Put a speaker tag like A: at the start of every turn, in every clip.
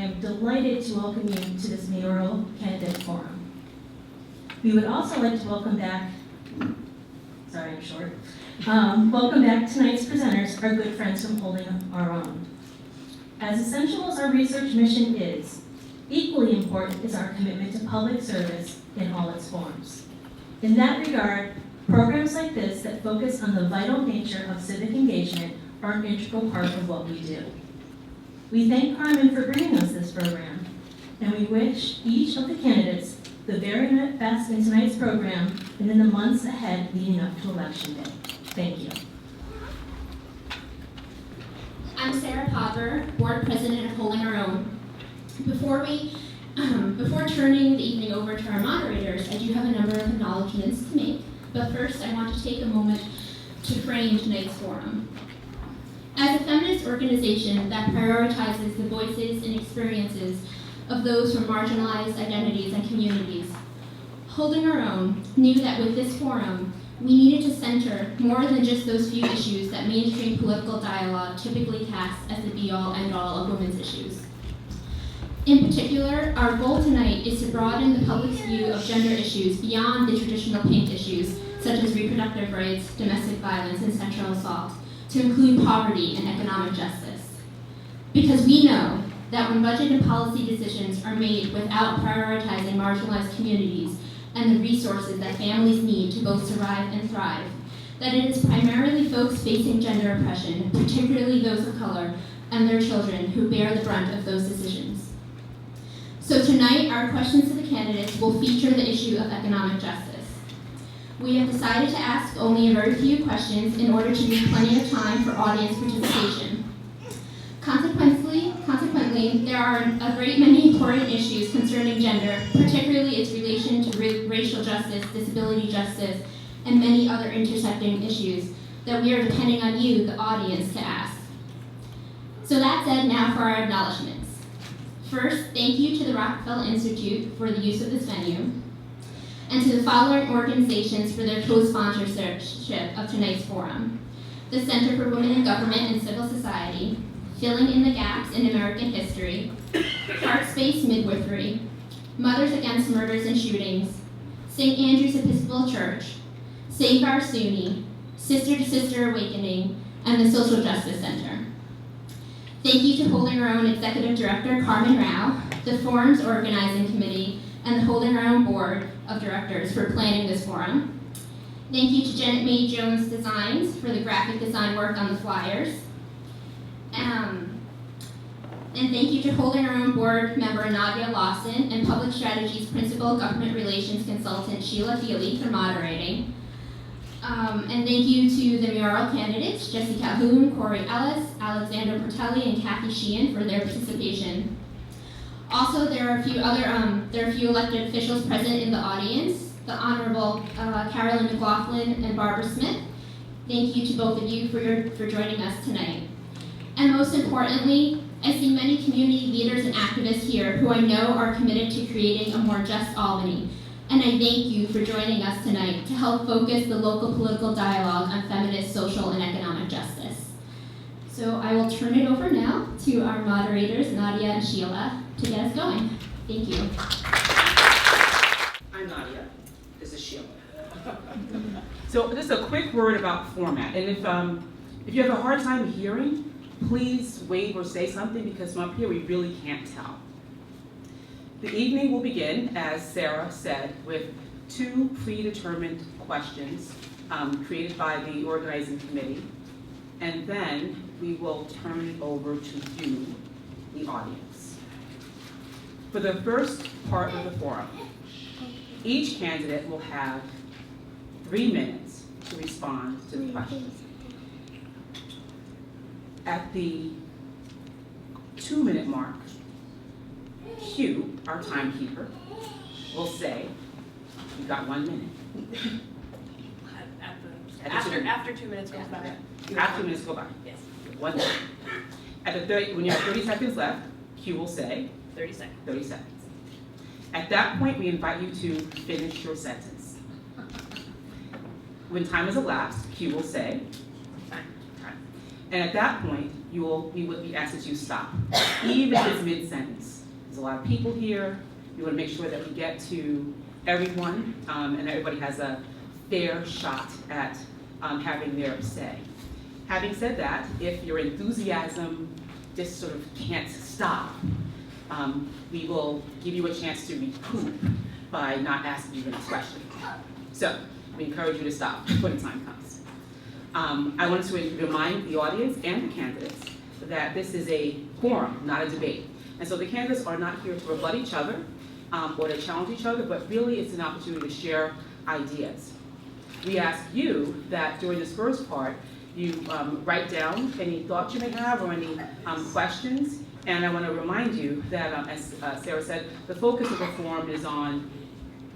A: am delighted to welcome you to this Mayoral Candidate Forum. We would also like to welcome back, sorry I'm short, welcome back tonight's presenters, our good friends from Holding Our Own. As essential as our research mission is, equally important is our commitment to public service in all its forms. In that regard, programs like this that focus on the vital nature of civic engagement are an integral part of what we do. We thank Carmen for bringing us this program, and we wish each of the candidates the very best in tonight's program and in the months ahead leading up to Election Day. Thank you.
B: I'm Sarah Popper, Board President of Holding Our Own. Before turning the evening over to our moderators, I do have a number of acknowledgments to make, but first I want to take a moment to frame tonight's forum. As a feminist organization that prioritizes the voices and experiences of those from marginalized identities and communities, Holding Our Own knew that with this forum, we needed to center more than just those few issues that mainstream political dialogue typically casts as the be-all, end-all of women's issues. In particular, our goal tonight is to broaden the public's view of gender issues beyond the traditional pink issues, such as reproductive rights, domestic violence, and sexual assault, to include poverty and economic justice. Because we know that when budget and policy decisions are made without prioritizing marginalized communities and the resources that families need to both survive and thrive, that it is primarily folks facing gender oppression, particularly those of color, and their children who bear the brunt of those decisions. So tonight, our questions to the candidates will feature the issue of economic justice. We have decided to ask only a very few questions in order to leave plenty of time for audience participation. Consequently, there are a great many important issues concerning gender, particularly its relation to racial justice, disability justice, and many other intersecting issues that we are depending on you, the audience, to ask. So that said, now for our acknowledgments. First, thank you to the Rockefeller Institute for the use of this venue, and to the following organizations for their co-sponsorship of tonight's forum: the Center for Women in Government and Civil Society, Filling in the Gaps in American History, Heart Space Midwifery, Mothers Against Murders and Shootings, St. Andrew's Episcopal Church, Save Our SUNY, Sister to Sister Awakening, and the Social Justice Center. Thank you to Holding Our Own Executive Director Carmen Rao, the Forum's Organizing Committee, and the Holding Our Own Board of Directors for planning this forum. Thank you to Janet Mae Jones Designs for the graphic design work on the flyers. And thank you to Holding Our Own Board member Nadia Lawson and Public Strategies Principal Government Relations Consultant Sheila Healy for moderating. And thank you to the Mayoral candidates, Jesse Calhoun, Corey Ellis, Alexander Portelli, and Kathy Sheehan for their participation. Also, there are a few elected officials present in the audience, the Honorable Carolyn McLaughlin and Barbara Smith. Thank you to both of you for joining us tonight. And most importantly, I see many community leaders and activists here who I know are committed to creating a more just Albany. And I thank you for joining us tonight to help focus the local political dialogue on feminist, social, and economic justice. So I will turn it over now to our moderators, Nadia and Sheila, to get us going. Thank you.
C: I'm Nadia. This is Sheila. So just a quick word about format. And if you have a hard time hearing, please wave or say something, because from up here we really can't tell. The evening will begin, as Sarah said, with 2 predetermined questions created by the organizing committee, and then we will turn it over to you, the audience. For the first part of the forum, each candidate will have 3 minutes to respond to the questions. At the 2-minute mark, Q, our timekeeper, will say, "You've got 1 minute."
D: After 2 minutes goes by.
C: After 2 minutes go by.
D: Yes.
C: 1 minute. When you have 30 seconds left, Q will say
D: 30 seconds.
C: 30 seconds. At that point, we invite you to finish your sentence. When time has elapsed, Q will say, and at that point, we would be asked that you stop, even if it's mid-sentence. There's a lot of people here. We want to make sure that we get to everyone, and everybody has a fair shot at having their say. Having said that, if your enthusiasm just sort of can't stop, we will give you a chance to recoup by not asking you the next question. So we encourage you to stop when the time comes. I want to remind the audience and the candidates that this is a forum, not a debate. And so the candidates are not here to rebut each other or to challenge each other, but really it's an opportunity to share ideas. We ask you that during this first part, you write down any thoughts you may have or any questions. And I want to remind you that, as Sarah said, the focus of the forum is on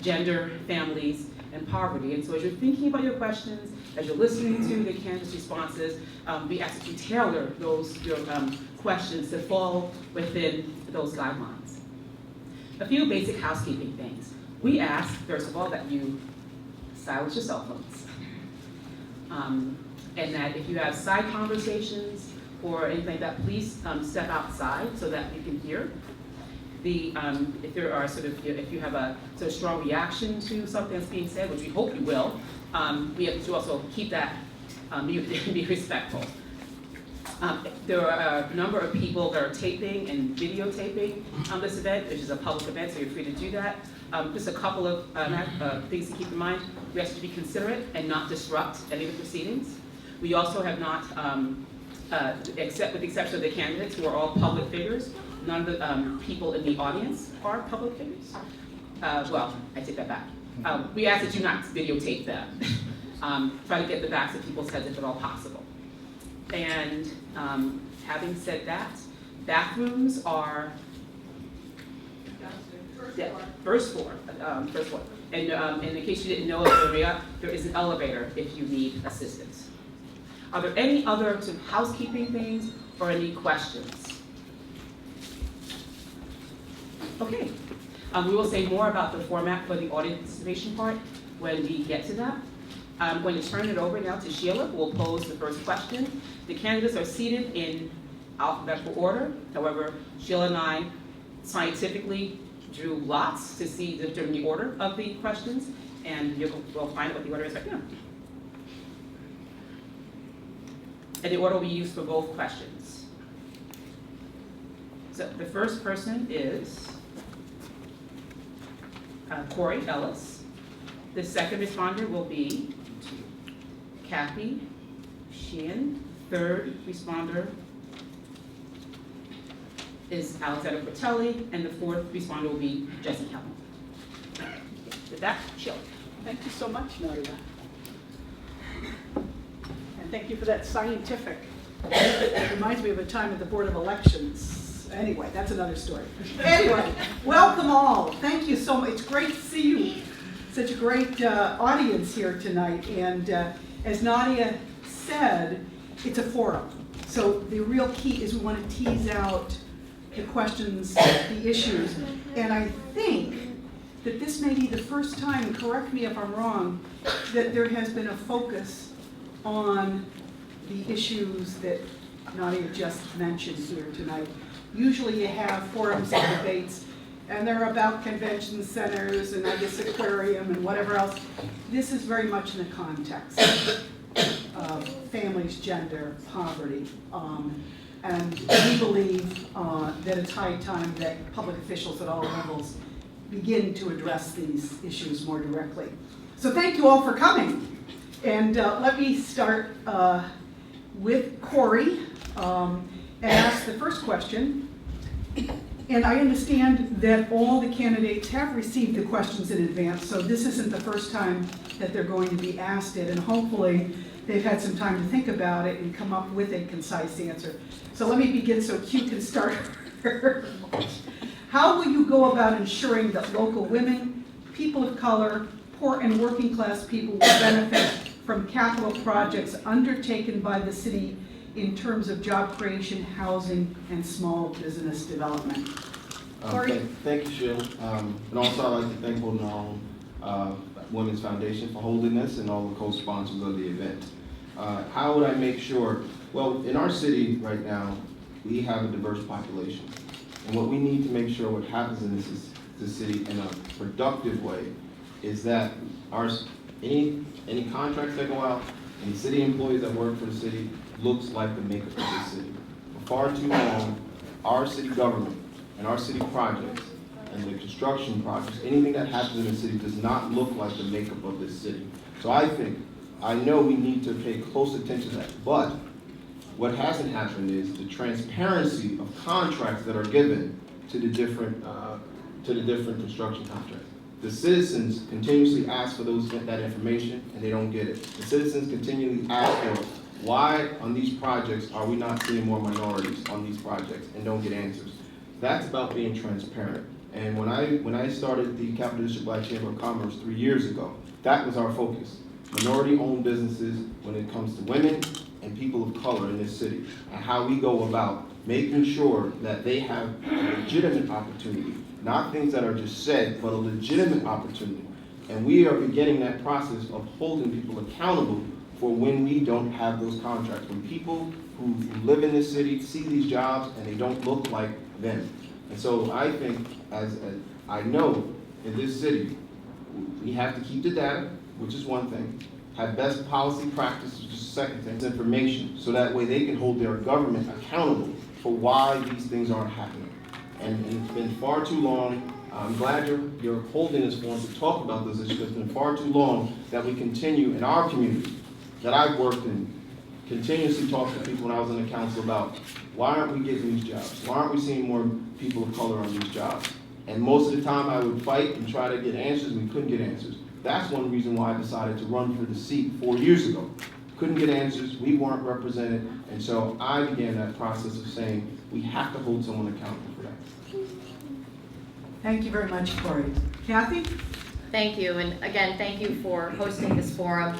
C: gender, families, and poverty. And so as you're thinking about your questions, as you're listening to the candidates' responses, we ask that you tailor your questions to fall within those guidelines. A few basic housekeeping things. We ask, first of all, that you silence your cell phones. And that if you have side conversations or anything like that, please step outside so that you can hear. If there are if you have a sort of strong reaction to something that's being said, which we hope you will, we have to also keep that, be respectful. There are a number of people that are taping and videotaping this event, which is a public event, so you're free to do that. Just a couple of things to keep in mind. We ask you to be considerate and not disrupt any of the proceedings. We also have not, with the exception of the candidates who are all public figures, none of the people in the audience are public figures. Well, I take that back. We ask that you not videotape them. Try to get the backs of people's heads if at all possible. And having said that, bathrooms are first floor. And in case you didn't know, there is an elevator if you need assistance. Are there any other sort of housekeeping things or any questions? Okay. We will say more about the format for the audience participation part when we get to that. I'm going to turn it over now to Sheila, who will pose the first question. The candidates are seated in alphabetical order. However, Sheila and I scientifically drew lots to see the order of the questions, and we'll find out what the order is right now. And the order will be used for both questions. So the first person is Corey Ellis. The second responder will be Kathy Sheehan. Third responder is Alexander Fratelli, and the fourth responder will be Jesse Kellman. With that, Sheila.
D: Thank you so much, Nadia. And thank you for that scientific. It reminds me of a time at the Board of Elections. Anyway, that's another story. Anyway, welcome all. Thank you so much. It's great to see you. Such a great audience here tonight. And as Nadia said, it's a forum. So the real key is we want to tease out the questions, the issues. And I think that this may be the first time, correct me if I'm wrong, that there has been a focus on the issues that Nadia just mentioned here tonight. Usually you have forums and debates, and they're about convention centers and I guess aquarium and whatever else. This is very much in the context of families, gender, poverty. And we believe that it's high time that public officials at all levels begin to address these issues more directly. So thank you all for coming. And let me start with Corey and ask the first question. And I understand that all the candidates have received the questions in advance, so this isn't the first time that they're going to be asked it, and hopefully they've had some time to think about it and come up with a concise answer. So let me begin so Q can start. How will you go about ensuring that local women, people of color, poor and working class people will benefit from capital projects undertaken by the city in terms of job creation, housing, and small business development?
E: Thank you, Sheila. And also I'd like to thank Holden Women's Foundation for holding this and all the co-sponsors of the event. How would I make sure? Well, in our city right now, we have a diverse population. And what we need to make sure what happens in this city in a productive way is that any contracts that go out, any city employees that work for the city looks like the makeup of the city. For far too long, our city government and our city projects and the construction projects, anything that happens in the city does not look like the makeup of this city. So I know we need to pay close attention to that, but what hasn't happened is the transparency of contracts that are given to the different construction contracts. The citizens continuously ask for that information, and they don't get it. The citizens continually ask for why on these projects are we not seeing more minorities on these projects, and don't get answers. That's about being transparent. And when I started the Capital District Black Chamber of Commerce 3 years ago, that was our focus. Minority-owned businesses when it comes to women and people of color in this city, and how we go about making sure that they have a legitimate opportunity, not things that are just said, but a legitimate opportunity. And we are beginning that process of holding people accountable for when we don't have those contracts, when people who live in this city see these jobs and they don't look like them. And so I think, I know in this city, we have to keep the data, which is one thing, have best policy practices, which is the second thing, information, so that way they can hold their government accountable for why these things aren't happening. And it's been far too long. I'm glad you're holding this forum to talk about those issues. It's been far too long that we continue in our community that I've worked in, continuously talk to people when I was in the council about why aren't we getting these jobs? Why aren't we seeing more people of color on these jobs? And most of the time I would fight and try to get answers, and we couldn't get answers. That's one reason why I decided to run for the seat 4 years ago. Couldn't get answers, we weren't represented, and so I began that process of saying we have to hold someone accountable for that.
D: Thank you very much, Corey. Kathy?
F: Thank you, and again, thank you for hosting this forum.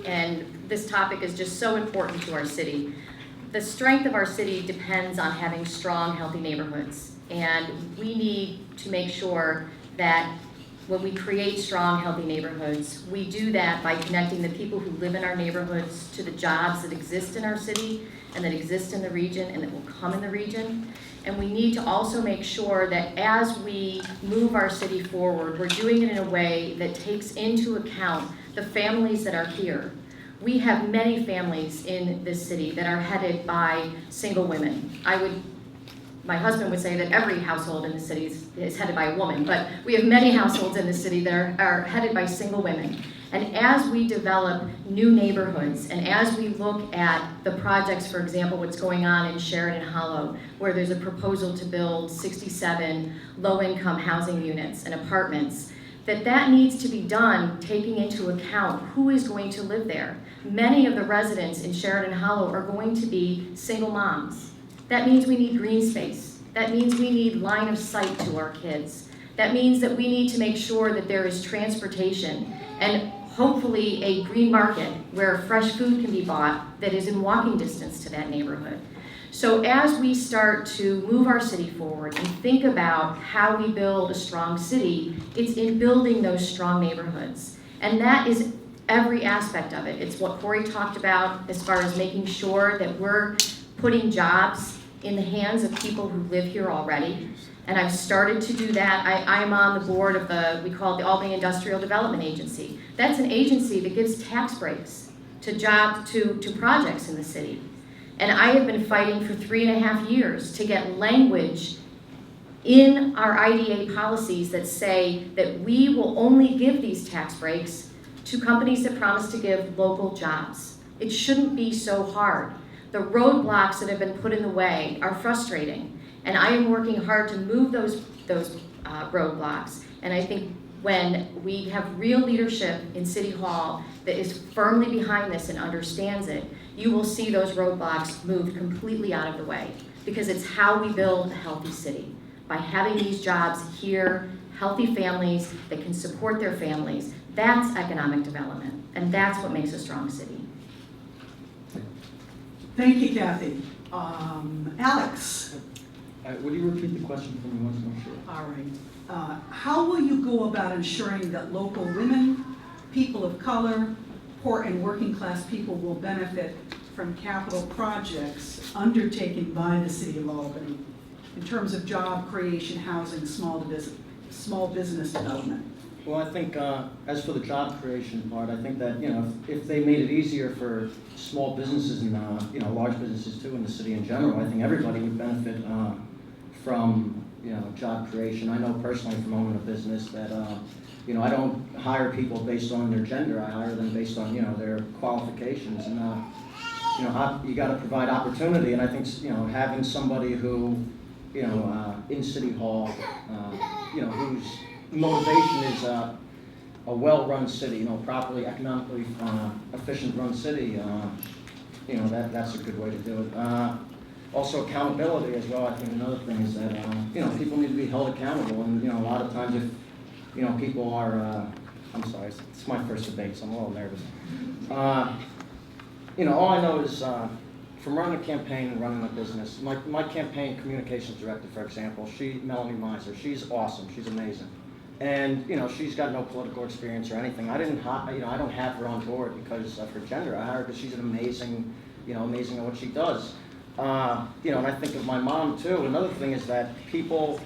F: And this topic is just so important to our city. The strength of our city depends on having strong, healthy neighborhoods. And we need to make sure that when we create strong, healthy neighborhoods, we do that by connecting the people who live in our neighborhoods to the jobs that exist in our city and that exist in the region and that will come in the region. And we need to also make sure that as we move our city forward, we're doing it in a way that takes into account the families that are here. We have many families in this city that are headed by single women. My husband would say that every household in the city is headed by a woman, but we have many households in the city that are headed by single women. And as we develop new neighborhoods, and as we look at the projects, for example, what's going on in Sheridan Hollow, where there's a proposal to build 67 low-income housing units and apartments, that needs to be done taking into account who is going to live there. Many of the residents in Sheridan Hollow are going to be single moms. That means we need green space. That means we need line of sight to our kids. That means that we need to make sure that there is transportation and hopefully a green market where fresh food can be bought that is in walking distance to that neighborhood. So as we start to move our city forward and think about how we build a strong city, it's in building those strong neighborhoods. And that is every aspect of it. It's what Corey talked about as far as making sure that we're putting jobs in the hands of people who live here already. And I've started to do that. I'm on the board of we call it the Albany Industrial Development Agency. That's an agency that gives tax breaks to projects in the city. And I have been fighting for 3.5 years to get language in our IDA policies that say that we will only give these tax breaks to companies that promise to give local jobs. It shouldn't be so hard. The roadblocks that have been put in the way are frustrating. And I am working hard to move those roadblocks. And I think when we have real leadership in City Hall that is firmly behind this and understands it, you will see those roadblocks moved completely out of the way, because it's how we build a healthy city. By having these jobs here, healthy families that can support their families, that's economic development, and that's what makes a strong city.
D: Thank you, Kathy. Alex?
G: Would you repeat the question for me once more? Sure.
D: All right. How will you go about ensuring that local women, people of color, poor and working class people will benefit from capital projects undertaken by the City of Albany in terms of job creation, housing, small business development?
G: Well, I think, as for the job creation part, I think that, if they made it easier for small businesses and, large businesses too in the city in general, I think everybody would benefit from, job creation. I know personally from owning a business that, I don't hire people based on their gender. I hire them based on, their qualifications. And, you got to provide opportunity. And I think, having somebody who, in City Hall, whose motivation is a well-run city, properly economically efficient run city, that's a good way to do it. Also accountability as well. I think another thing is that, people need to be held accountable. And, a lot of times if, people are, I'm sorry, it's my first debate, so I'm a little nervous. All I know is from running a campaign and running a business, my campaign communications director, for example, Melanie Miser, she's awesome, she's amazing. And, she's got no political experience or anything. I don't have her on board because of her gender. I hire her because she's an amazing at what she does. And I think of my mom too. Another thing is that people,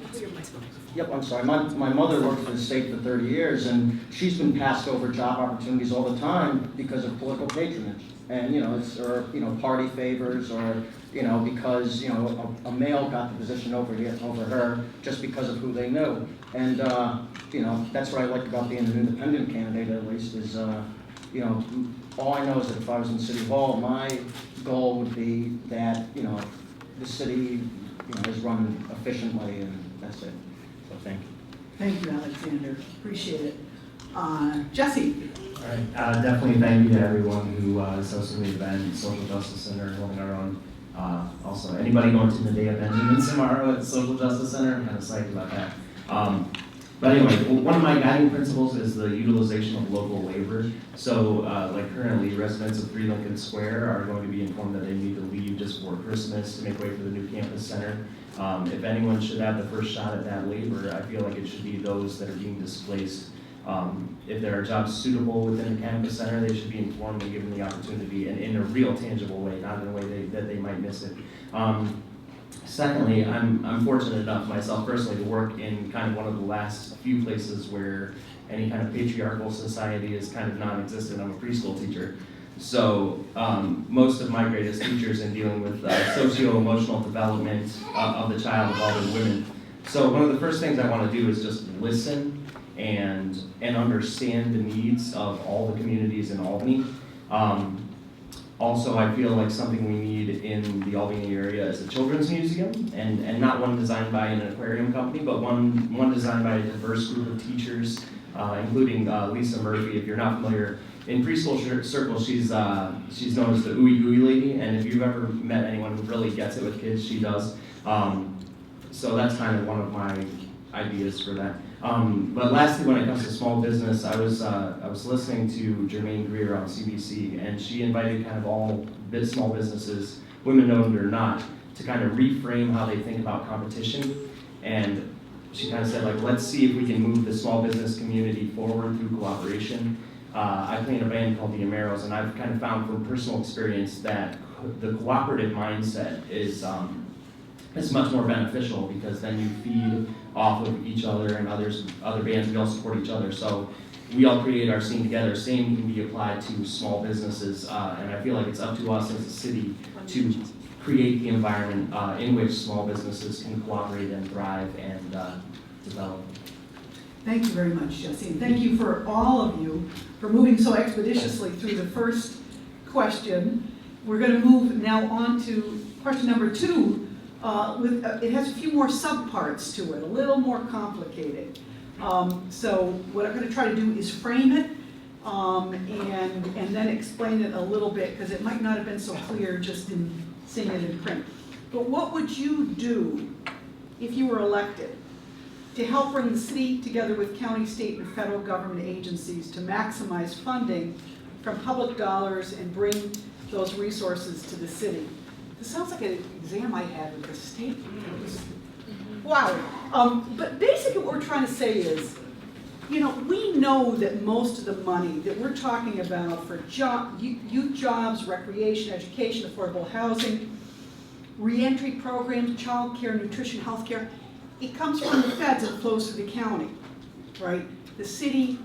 G: I'm sorry, my mother worked for the state for 30 years and she's been passed over job opportunities all the time because of political patronage. And, or party favors or, because, a male got the position over her just because of who they knew. And, that's what I like about being an independent candidate at least is, all I know is that if I was in City Hall, my goal would be that, the city, is run efficiently and that's it. So thank you.
D: Thank you, Alexander. Appreciate it. Jesse.
H: All right, definitely thank you to everyone who is hosting the event, Social Justice Center, holding our own. Also, anybody going to the Day of Benjamin tomorrow at the Social Justice Center, I'm kind of psyched about that. But anyway, one of my guiding principles is the utilization of local labor. So, like currently, residents of 3 Lincoln Square are going to be informed that they need to leave just before Christmas to make way for the new campus center. If anyone should have the first shot at that labor, I feel like it should be those that are being displaced. If there are jobs suitable within the campus center, they should be informed and given the opportunity and in a real tangible way, not in a way that they might miss it. Secondly, I'm fortunate enough myself personally to work in kind of one of the last few places where any kind of patriarchal society is kind of non-existent. I'm a preschool teacher. So most of my greatest teachers in dealing with socio-emotional development of the child have all been women. So one of the first things I want to do is just listen and understand the needs of all the communities in Albany. Also, I feel like something we need in the Albany area is a children's museum, and not one designed by an aquarium company, but one designed by a diverse group of teachers, including Lisa Murphy. If you're not familiar, in preschool circles, she's known as the ooey gooey lady, and if you've ever met anyone who really gets it with kids, she does. So that's kind of one of my ideas for that. But lastly, when it comes to small business, I was listening to Jermaine Greer on CBC, and she invited kind of all small businesses, women-owned or not, to kind of reframe how they think about competition. And she kind of said, like, let's see if we can move the small business community forward through cooperation. I play in a band called the Mayoral, and I've kind of found from personal experience that the cooperative mindset is much more beneficial because then you feed off of each other and other bands. We all support each other. So we all create our scene together. Same can be applied to small businesses, and I feel like it's up to us as a city to create the environment in which small businesses can cooperate and thrive and develop.
D: Thank you very much, Jesse. And thank you for all of you for moving so expeditiously through the first question. We're going to move now on to question number 2. It has a few more subparts to it, a little more complicated. So what I'm going to try to do is frame it and then explain it a little bit because it might not have been so clear just in seeing it in print. But what would you do if you were elected to help bring the city together with county, state, and federal government agencies to maximize funding from public dollars and bring those resources to the city? This sounds like an exam I had with the state. Wow. But basically what we're trying to say is, you know, we know that most of the money that we're talking about for youth jobs, recreation, education, affordable housing, reentry programs, child care, nutrition, health care, it comes from the feds and flows to the county, right? The city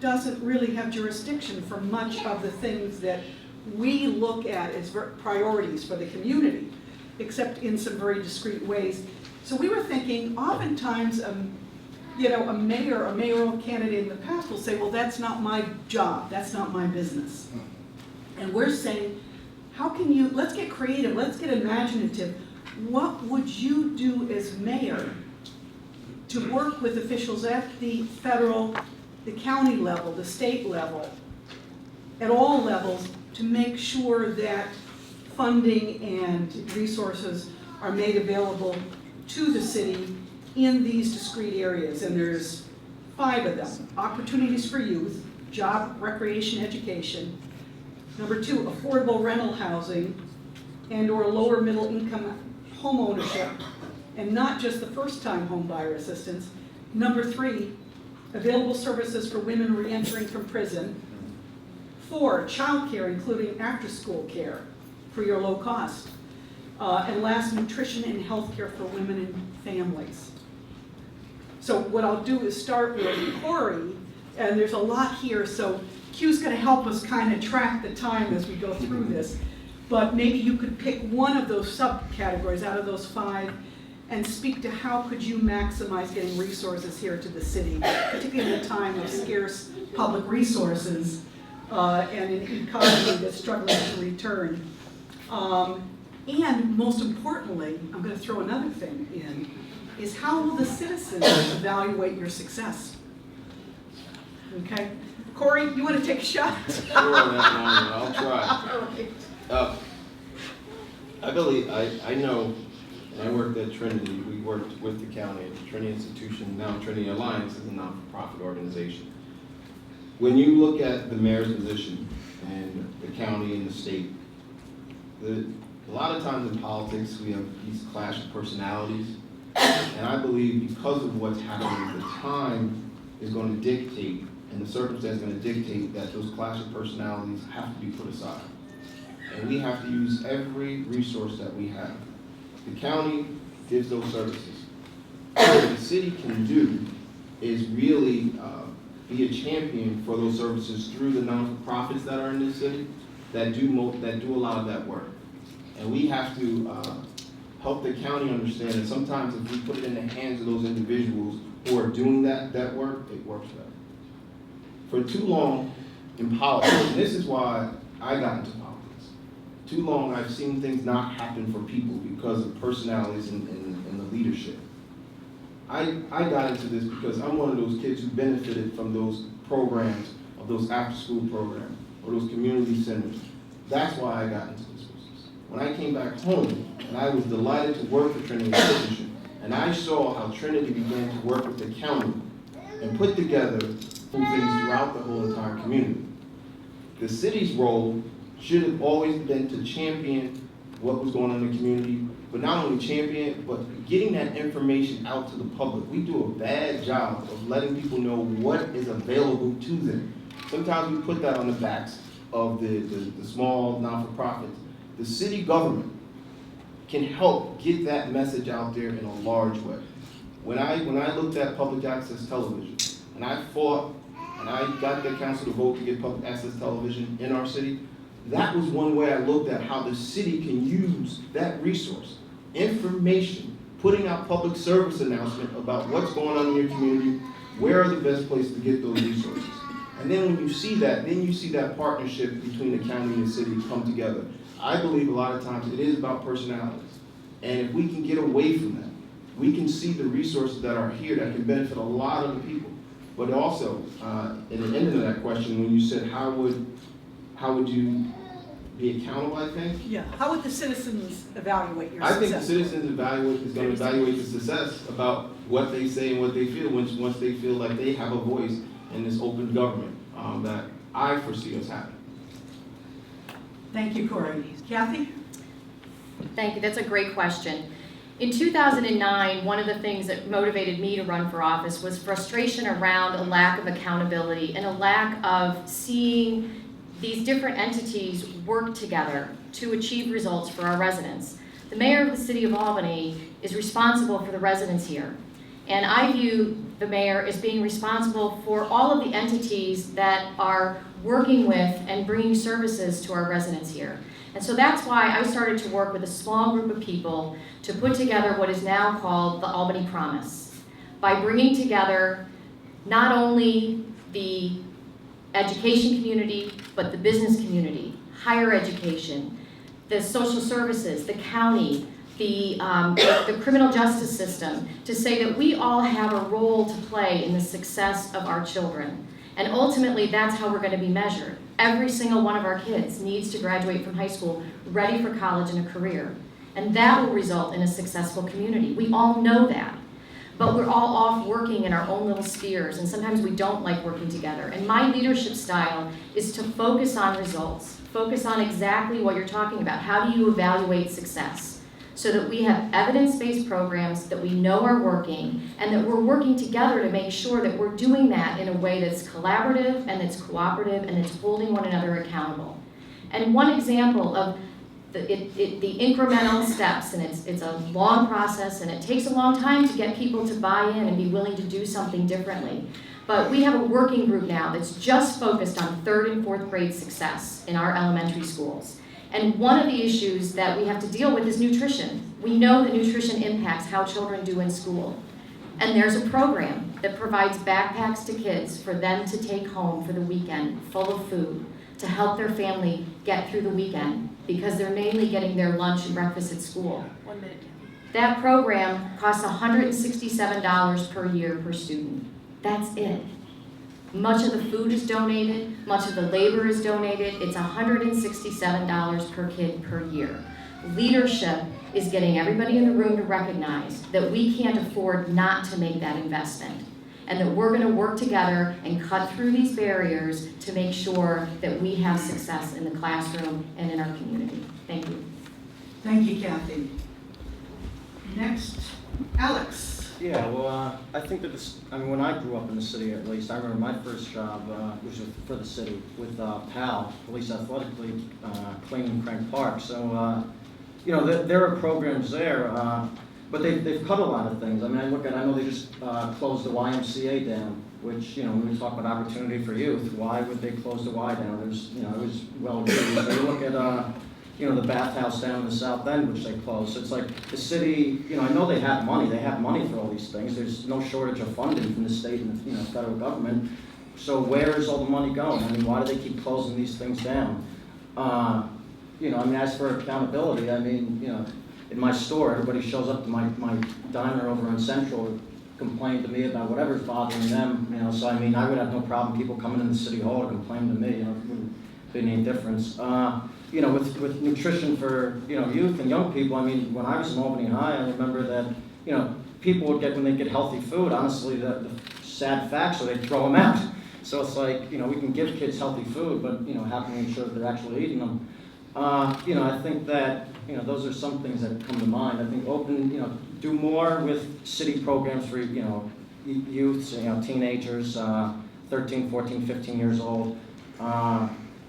D: doesn't really have jurisdiction for much of the things that we look at as priorities for the community, except in some very discrete ways. So we were thinking, oftentimes, you know, a mayor, a mayoral candidate in the past will say, well, that's not my job, that's not my business. And we're saying, how can you, let's get creative, let's get imaginative. What would you do as mayor to work with officials at the federal, the county level, the state level, at all levels, to make sure that funding and resources are made available to the city in these discrete areas? And there's 5 of them. Opportunities for youth, job, recreation, education. Number 2, affordable rental housing and or lower middle income home ownership, and not just the first-time home buyer assistance. Number 3, available services for women reentering from prison. 4, child care, including after-school care, free or low cost. And last, nutrition and health care for women and families. So what I'll do is start with Corey, and there's a lot here, so Q's gonna help us kind of track the time as we go through this. But maybe you could pick one of those subcategories out of those 5 and speak to how could you maximize getting resources here to the city, particularly in a time of scarce public resources and an economy that's struggling to return. And most importantly, I'm going to throw another thing in, is how will the citizens evaluate your success? Okay? Corey, you want to take a shot?
E: Sure, I'll try.
D: All right.
E: I know, and I worked at Trinity, we worked with the county at the Trinity Institution, now Trinity Alliance is a non-for-profit organization. When you look at the mayor's position and the county and the state, a lot of times in politics we have these clash of personalities, and I believe because of what's happening, the time is going to dictate, and the circumstance is going to dictate that those clash of personalities have to be put aside. And we have to use every resource that we have. The county gives those services. What the city can do is really be a champion for those services through the non-for-profits that are in this city that do a lot of that work. And we have to help the county understand that sometimes if we put it in the hands of those individuals who are doing that work, it works better. For too long in politics, and this is why I got into politics, too long I've seen things not happen for people because of personalities and the leadership. I got into this because I'm one of those kids who benefited from those programs, of those after-school programs, or those community centers. That's why I got into this business. When I came back home, and I was delighted to work for Trinity Institution, and I saw how Trinity began to work with the county and put together things throughout the whole entire community. The city's role should have always been to champion what was going on in the community, but not only champion, but getting that information out to the public. We do a bad job of letting people know what is available to them. Sometimes we put that on the backs of the small non-for-profits. The city government can help get that message out there in a large way. When I looked at public access television, and I fought, and I got the council to vote to get public access television in our city, that was one way I looked at how the city can use that resource. Information, putting out public service announcement about what's going on in your community, where are the best places to get those resources. And then when you see that, then you see that partnership between the county and the city come together. I believe a lot of times it is about personalities. And if we can get away from that, we can see the resources that are here that can benefit a lot of the people. But also, in the end of that question, when you said how would you be accountable, I think?
D: Yeah, how would the citizens evaluate your success?
E: I think the citizens is going to evaluate the success about what they say and what they feel once they feel like they have a voice in this open government that I foresee us having.
D: Thank you, Corey. Kathy?
F: Thank you, that's a great question. In 2009, one of the things that motivated me to run for office was frustration around a lack of accountability and a lack of seeing these different entities work together to achieve results for our residents. The mayor of the city of Albany is responsible for the residents here. And I view the mayor as being responsible for all of the entities that are working with and bringing services to our residents here. And so that's why I started to work with a small group of people to put together what is now called the Albany Promise, by bringing together not only the education community, but the business community, higher education, the social services, the county, the criminal justice system, to say that we all have a role to play in the success of our children. And ultimately, that's how we're going to be measured. Every single one of our kids needs to graduate from high school ready for college and a career. And that will result in a successful community. We all know that. But we're all off working in our own little spheres, and sometimes we don't like working together. And my leadership style is to focus on results, focus on exactly what you're talking about. How do you evaluate success? So that we have evidence-based programs that we know are working, and that we're working together to make sure that we're doing that in a way that's collaborative and that's cooperative and that's holding one another accountable. And one example of the incremental steps, and it's a long process and it takes a long time to get people to buy in and be willing to do something differently. But we have a working group now that's just focused on 3rd and 4th grade success in our elementary schools. And one of the issues that we have to deal with is nutrition. We know that nutrition impacts how children do in school. And there's a program that provides backpacks to kids for them to take home for the weekend, full of food, to help their family get through the weekend, because they're mainly getting their lunch and breakfast at school.
C: 1 minute.
F: That program costs $167 per year per student. That's it. Much of the food is donated, much of the labor is donated. It's $167 per kid per year. Leadership is getting everybody in the room to recognize that we can't afford not to make that investment, and that we're going to work together and cut through these barriers to make sure that we have success in the classroom and in our community. Thank you.
D: Thank you, Kathy. Next, Alex.
G: Yeah, well, I think that when I grew up in the city, at least, I remember my first job was for the city with PAL, Police Athletic League, cleaning Crank Park. So, there are programs there, but they've cut a lot of things. I mean, I know they just closed the YMCA down, which, when we talk about opportunity for youth, why would they close the Y down? There's, it was well used. They look at, the bathhouse down in the South End, which they closed. So it's like the city, I know they have money for all these things. There's no shortage of funding from the state and, federal government. So where is all the money going? I mean, why do they keep closing these things down? As for accountability, in my store, everybody shows up to my diner over on Central, complain to me about whatever's bothering them, so I would have no problem people coming in the city hall to complain to me, it wouldn't be any difference. With nutrition for, youth and young people, when I was in Albany High, I remember that, people would when they get healthy food, honestly, the sad facts are they'd throw them out. So it's like, we can give kids healthy food, but, how can we ensure that they're actually eating them? I think that, those are some things that come to mind. I think do more with city programs for, youths, teenagers, 13, 14, 15 years old.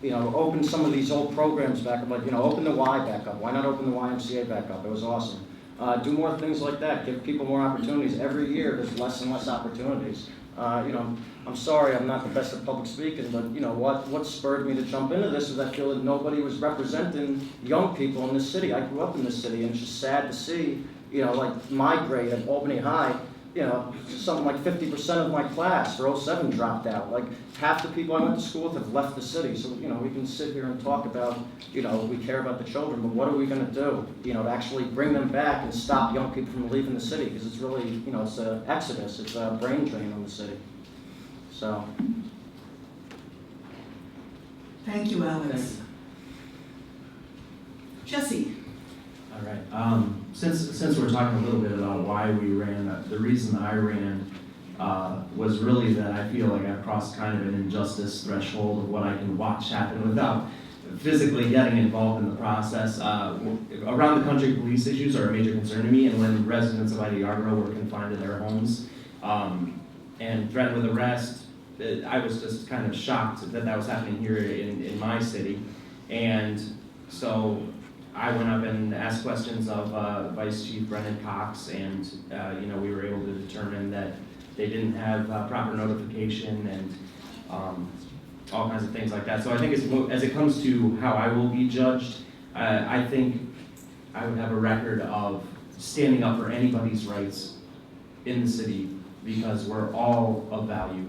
G: Open some of these old programs back up, like, open the Y back up. Why not open the YMCA back up? It was awesome. Do more things like that. Give people more opportunities. Every year, there's less and less opportunities. I'm sorry, I'm not the best at public speaking, but, what spurred me to jump into this is I feel that nobody was representing young people in this city. I grew up in this city, and it's just sad to see, like my grade at Albany High, something like 50% of my class for 07 dropped out. Like half the people I went to school with have left the city. So, we can sit here and talk about, we care about the children, but what are we going to do, to actually bring them back and stop young people from leaving the city? Because it's really, it's an exodus. It's a brain drain on the city. So.
D: Thank you, Alex.
G: Thank you.
D: Jesse.
H: All right. Since we're talking a little bit about why we ran, the reason I ran was really that I feel like I've crossed kind of an injustice threshold of what I can watch happen physically getting involved in the process. Around the country, police issues are a major concern to me, and when residents of Ida Yarborough were confined in their homes and threatened with arrest, I was just kind of shocked that that was happening here in my city. And so I went up and asked questions of Vice Chief Brennan Cox, and we were able to determine that they didn't have proper notification and all kinds of things like that. So I think as it comes to how I will be judged, I think I would have a record of standing up for anybody's rights in the city, because we're all of value.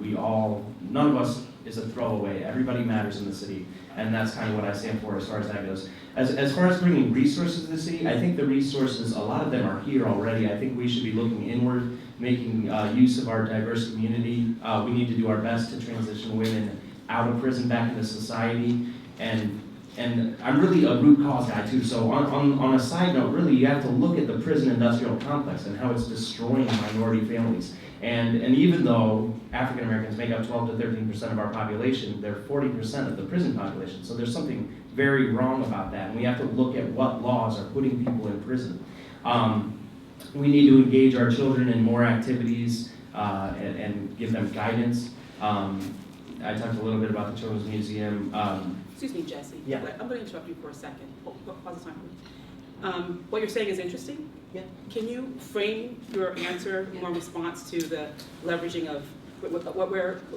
H: None of us is a throwaway. Everybody matters in the city, and that's kind of what I stand for as far as that goes. As far as bringing resources to the city, I think the resources, a lot of them are here already. I think we should be looking inward, making use of our diverse community. We need to do our best to transition women out of prison back into society, and I'm really a root cause guy too. So on a side note, really you have to look at the prison industrial complex and how it's destroying minority families. And even though African Americans make up 12 to 13% of our population, they're 40% of the prison population. So there's something very wrong about that, and we have to look at what laws are putting people in prison. We need to engage our children in more activities and give them guidance. I talked a little bit about the Children's Museum.
C: Excuse me, Jesse.
H: Yeah.
C: I'm going to interrupt you for a second. Pause the time for me. What you're saying is interesting.
H: Yeah.
C: Can you frame your answer more in response to the leveraging of what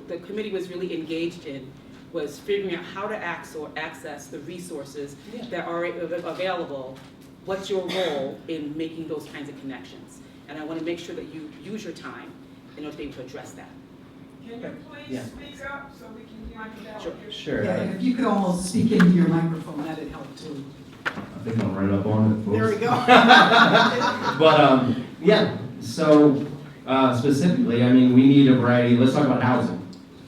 C: the committee was really engaged in, was figuring out how to access the resources that are available. What's your role in making those kinds of connections? And I want to make sure that you use your time in order to be able to address that.
I: Can you please speak up so we can hear you better?
H: Sure.
D: Yeah, if you could almost speak into your microphone, that'd help too.
H: I think I'm right up on it, folks.
D: There we go.
H: But yeah, so specifically, I mean, we need a variety. Let's talk about housing.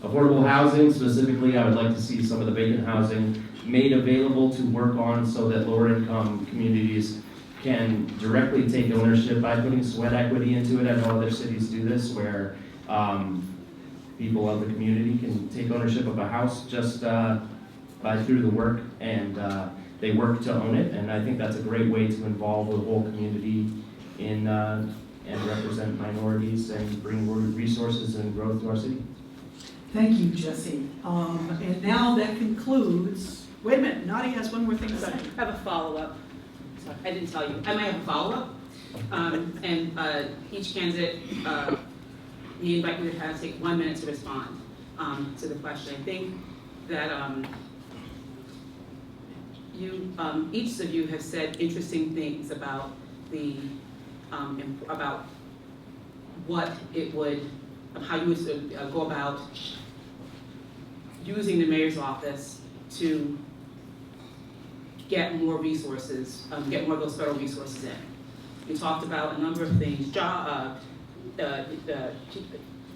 H: Affordable housing, specifically, I would like to see some of the vacant housing made available to work on so that lower income communities can directly take ownership by putting sweat equity into it. I know other cities do this, where people of the community can take ownership of a house just by through the work, and they work to own it. And I think that's a great way to involve the whole community in and represent minorities and bring resources and growth to our city.
D: Thank you, Jesse. And now that concludes, wait a minute, Nadia has one more thing to say.
C: I have a follow-up. Sorry, I didn't tell you. I might have a follow-up. And each candidate, we invite you to have to take 1 minute to respond to the question. I think that each of you have said interesting things about about what it would, how you would go about using the mayor's office to get more resources, get more of those federal resources in. We talked about a number of things,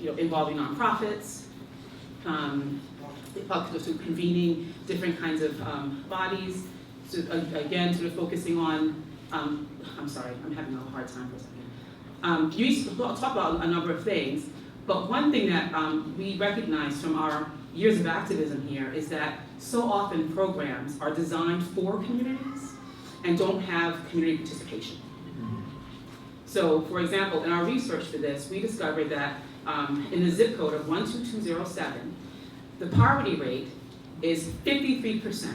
C: involving nonprofits, convening different kinds of bodies. So again, sort of focusing on, I'm sorry, I'm having a hard time for a second. You talk about a number of things, but one thing that we recognize from our years of activism here is that so often programs are designed for communities and don't have community participation. So, for example, in our research for this, we discovered that in the zip code of 12207, the poverty rate is 53%,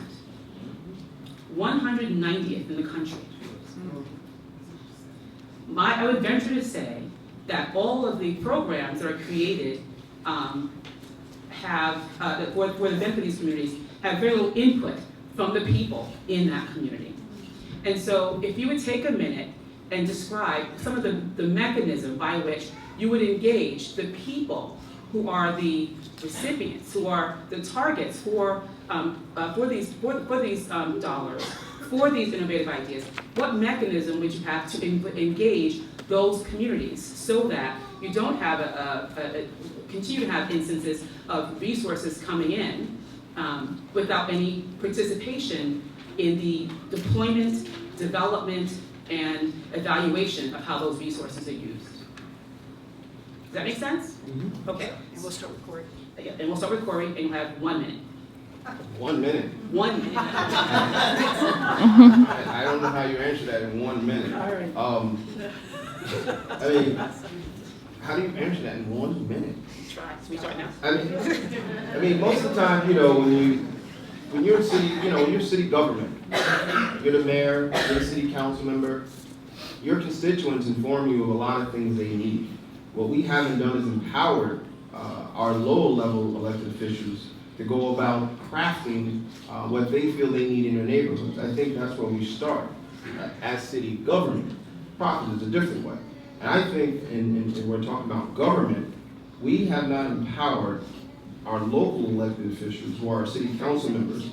C: 190th in the country. I would venture to say that all of the programs that are created for the benefit of these communities have very little input from the people in that community. And so if you would take a minute and describe some of the mechanism by which you would engage the people who are the recipients, who are the targets for these dollars, for these innovative ideas, what mechanism would you have to engage those communities so that you don't have continue to have instances of resources coming in without any participation in the deployment, development, and evaluation of how those resources are used. Does that make sense?
H: Mm-hmm.
C: Okay.
D: And we'll start with Corey.
C: Yeah, and we'll start with Corey, and you'll have 1 minute.
E: 1 minute.
C: 1 minute.
E: I don't know how you answer that in 1 minute.
D: All right.
E: I mean, how do you answer that in 1 minute?
C: Try. So we start now.
E: I mean, most of the time, you know, when you're in city, you know, when you're city government, you're the mayor, you're a city council member, your constituents inform you of a lot of things they need. What we haven't done is empowered our lower level elected officials to go about crafting what they feel they need in their neighborhoods. I think that's where we start as city government. Profit is a different way. And I think, and we're talking about government, we have not empowered our local elected officials, who are our city council members,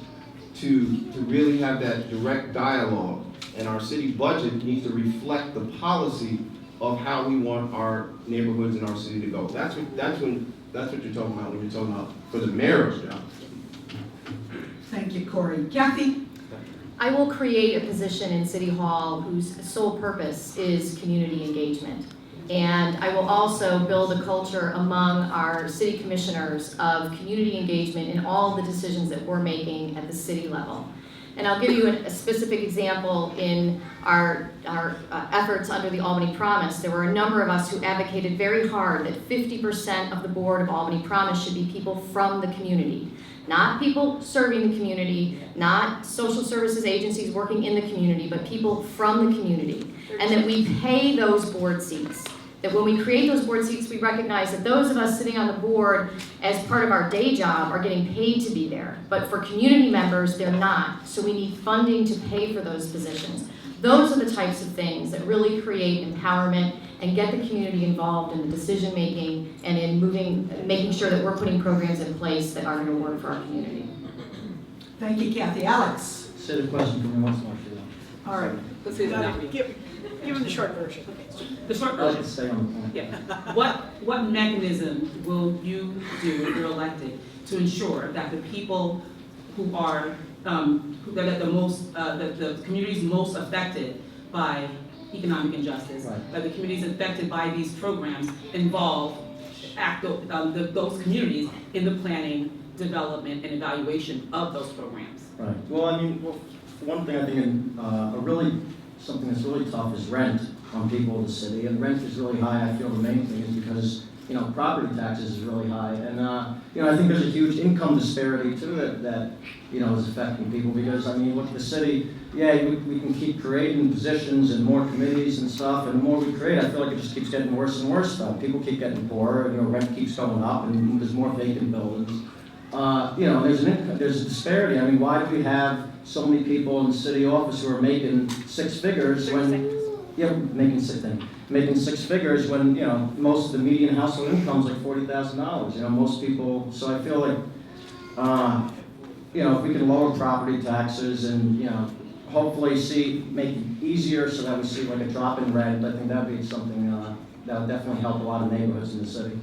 E: to really have that direct dialogue. And our city budget needs to reflect the policy of how we want our neighborhoods and our city to go. That's what you're talking about when you're talking about for the mayor's job.
D: Thank you, Corey. Kathy?
F: I will create a position in City Hall whose sole purpose is community engagement. And I will also build a culture among our city commissioners of community engagement in all the decisions that we're making at the city level. And I'll give you a specific example in our efforts under the Albany Promise. There were a number of us who advocated very hard that 50% of the board of Albany Promise should be people from the community. Not people serving the community, not social services agencies working in the community, but people from the community. And that we pay those board seats. That when we create those board seats, we recognize that those of us sitting on the board as part of our day job are getting paid to be there. But for community members, they're not. So we need funding to pay for those positions. Those are the types of things that really create empowerment and get the community involved in the decision making and in making sure that we're putting programs in place that are going to work for our community.
D: Thank you, Kathy. Alex?
G: Say the question for me once more, Sheila.
D: All right.
C: Let's see
D: Now,
C: that.
D: give him the short version.
C: The short
G: I'll
C: version.
G: just stay on the point.
C: Yeah. What mechanism will you do if you're elected to ensure that the people who are that the communities most affected by economic injustice,
G: Right.
C: that the communities affected by these programs involve those communities in the planning, development, and evaluation of those programs?
G: Right. Well, I mean, for one thing, I think something that's really tough is rent on people in the city, and rent is really high. I feel the main thing is because, you know, property taxes is really high, and you know, I think there's a huge income disparity too that you know is affecting people because I mean, look at the city. Yeah, we can keep creating positions and more committees and stuff, and the more we create, I feel like it just keeps getting worse and worse stuff. People keep getting poorer, and you know, rent keeps going up, and there's more vacant buildings. You know, there's a disparity. I mean, why do we have so many people in the city office who are making six figures making six figures when, you know, most of the median household income is like $40,000. You know, most people, so I feel like, you know, if we can lower property taxes and, you know, hopefully make it easier so that we see like a drop in rent, I think that would be something that would definitely help a lot of neighborhoods in the city.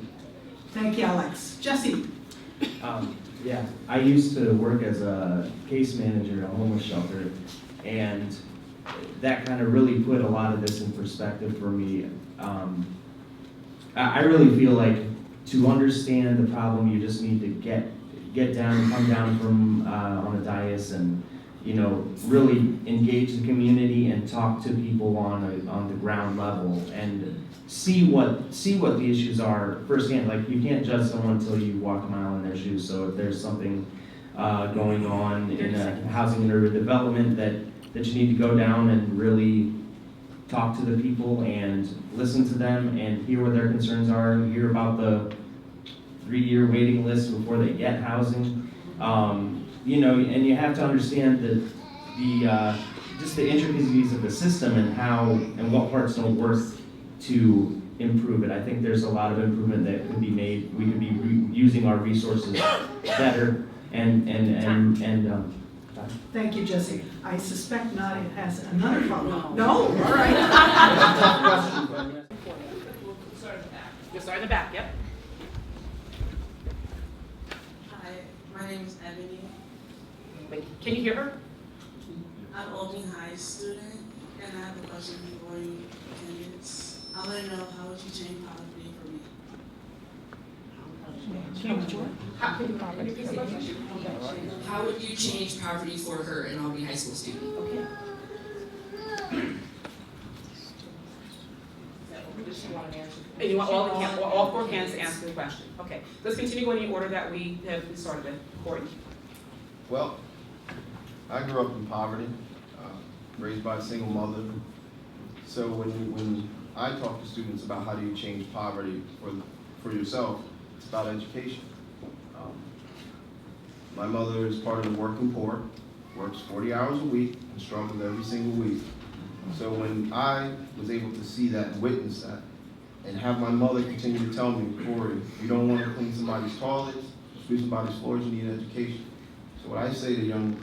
D: Thank you, Alex. Jesse?
H: Yeah, I used to work as a case manager at a homeless shelter, and that kind of really put a lot of this in perspective for me. I really feel like to understand the problem, you just need to get down, come down from on a dais, and you know, really engage the community and talk to people on the ground level and see what the issues are firsthand. Like, you can't judge someone until you walk a mile in their shoes. So if there's something going on in a housing and urban development that you need to go down and really talk to the people and listen to them and hear what their concerns are, hear about the 3-year waiting list before they get housing. You know, and you have to understand that just the intricacies of the system and what parts don't work to improve it. I think there's a lot of improvement that could be made. We could be using our resources better and
D: Thank you, Jesse. I suspect Nadia has another follow-up. No? All right.
C: Just start in the back, yep.
J: Hi, my name is Ebony.
C: Wait, can you hear her?
J: I'm an Albany High student, and I have a question for you candidates. I want to know, how would you change poverty for me?
K: How would you change poverty for her, an Albany High School student?
C: And you want all four candidates to answer the question. Okay, let's continue going in the order that we have started with. Corey.
E: Well, I grew up in poverty, raised by a single mother. So when I talk to students about how do you change poverty for yourself, it's about education. My mother is part of the working poor, works 40 hours a week and struggles every single week. So when I was able to see that and witness that, and have my mother continue to tell me, Corey, you don't want to clean somebody's toilets, sweep somebody's floors, you need an education. So what I say to young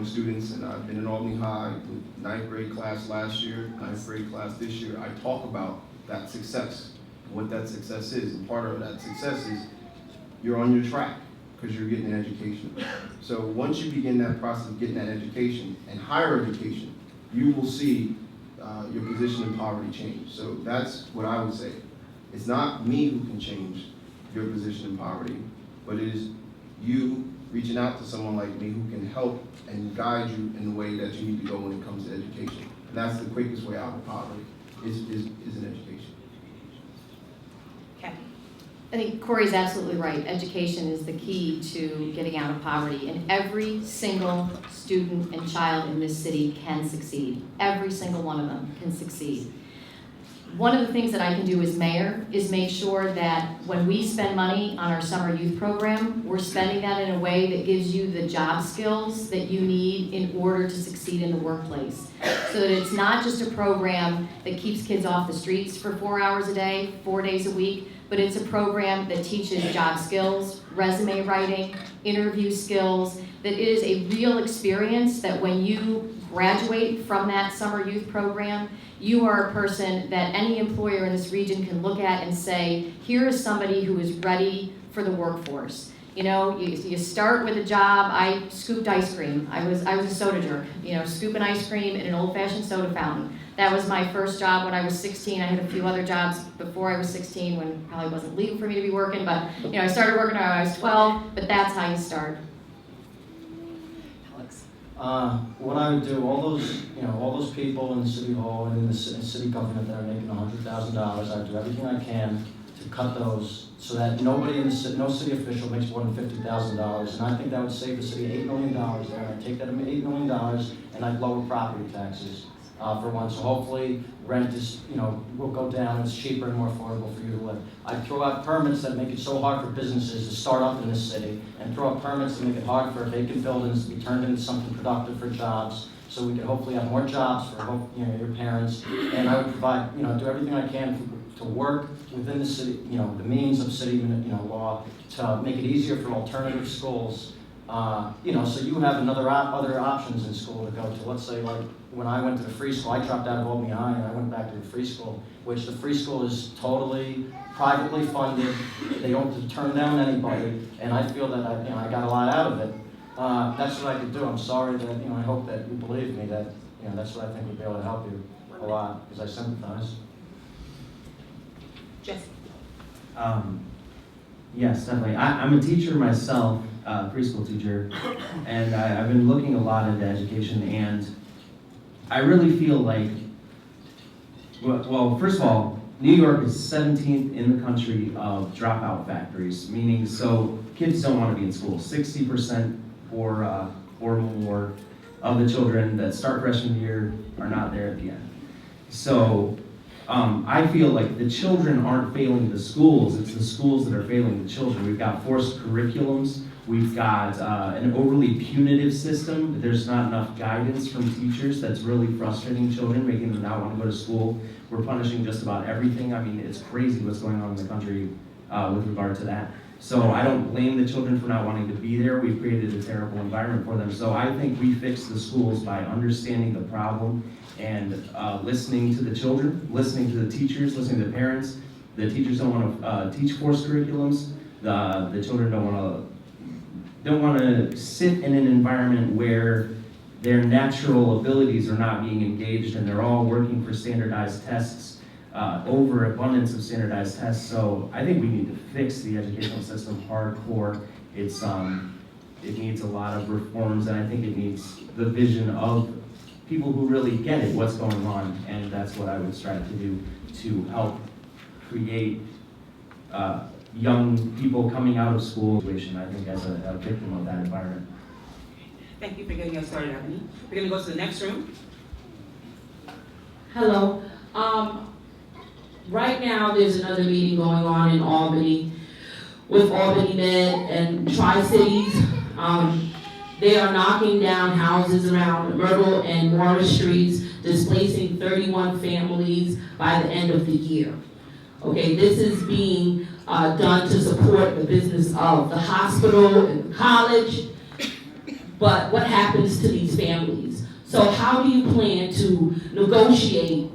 E: students, and I've been in Albany High with 9th grade class last year, 9th grade class this year, I talk about that success, and what that success is. And part of that success is you're on your track because you're getting an education. So once you begin that process of getting that education and higher education, you will see your position in poverty change. So that's what I would say. It's not me who can change your position in poverty, but it is you reaching out to someone like me who can help and guide you in the way that you need to go when it comes to education. And that's the quickest way out of poverty, is an education.
C: Okay.
F: I think Corey's absolutely right. Education is the key to getting out of poverty, and every single student and child in this city can succeed. Every single one of them can succeed. One of the things that I can do as mayor is make sure that when we spend money on our summer youth program, we're spending that in a way that gives you the job skills that you need in order to succeed in the workplace. So that it's not just a program that keeps kids off the streets for 4 hours a day, 4 days a week, but it's a program that teaches job skills, resume writing, interview skills, that it is a real experience that when you graduate from that summer youth program, you are a person that any employer in this region can look at and say, here is somebody who is ready for the workforce. You know, you start with a job. I scooped ice cream. I was a soda jerk, you know, scooping ice cream in an old-fashioned soda fountain. That was my first job when I was 16. I had a few other jobs before I was 16 when it probably wasn't legal for me to be working, but you know, I started working when I was 12, but that's how you start.
G: What I would do, all those people in the city hall and in the city government that are making $100,000, I'd do everything I can to cut those so that nobody in the city, no city official makes more than $50,000. And I think that would save the city $8 million there. I'd take that $8 million and I'd lower property taxes for one. So hopefully rent is, will go down. It's cheaper and more affordable for you to live. I'd throw out permits that make it so hard for businesses to start up in this city, and throw out permits that make it hard for vacant buildings to be turned into something productive for jobs. So we could hopefully have more jobs for your parents. And I would provide, do everything I can to work within the city, the means of city, law to make it easier for alternative schools. So you have other options in school to go to. Let's say, like, when I went to the free school, I dropped out of Albany High and I went back to the free school, which the free school is totally privately funded. They don't turn down anybody, and I feel that I got a lot out of it. That's what I could do. I'm sorry that, I hope that you believe me that, that's what I think would be able to help you a lot, because I sympathize.
C: Jesse.
H: Yes, definitely. I'm a teacher myself, preschool teacher, and I've been looking a lot into education, and I really feel like, well, first of all, New York is 17th in the country of dropout factories, meaning so kids don't want to be in school. 60% or more of the children that start freshman year are not there at the end. So I feel like the children aren't failing the schools, it's the schools that are failing the children. We've got forced curriculums, we've got an overly punitive system, there's not enough guidance from teachers that's really frustrating children, making them not want to go to school. We're punishing just about everything. I mean, it's crazy what's going on in the country with regard to that. So I don't blame the children for not wanting to be there. We've created a terrible environment for them. So I think we fix the schools by understanding the problem and listening to the children, listening to the teachers, listening to the parents. The teachers don't want to teach forced curriculums. The children don't want to sit in an environment where their natural abilities are not being engaged and they're all working for standardized tests. overabundance of standardized tests. So I think we need to fix the educational system hardcore. It needs a lot of reforms, and I think it needs the vision of people who really get it, what's going on, and that's what I would strive to do to help create young people coming out of school situation, I think, as a victim of that environment.
C: Thank you for getting us started, Ebony. We're gonna go to the next room.
K: Hello. Right now, there's another meeting going on in Albany with Albany Med and Tri-Cities. They are knocking down houses around Myrtle and Morris Streets, displacing 31 families by the end of the year. Okay, this is being done to support the business of the hospital and the college, but what happens to these families? So how do you plan to negotiate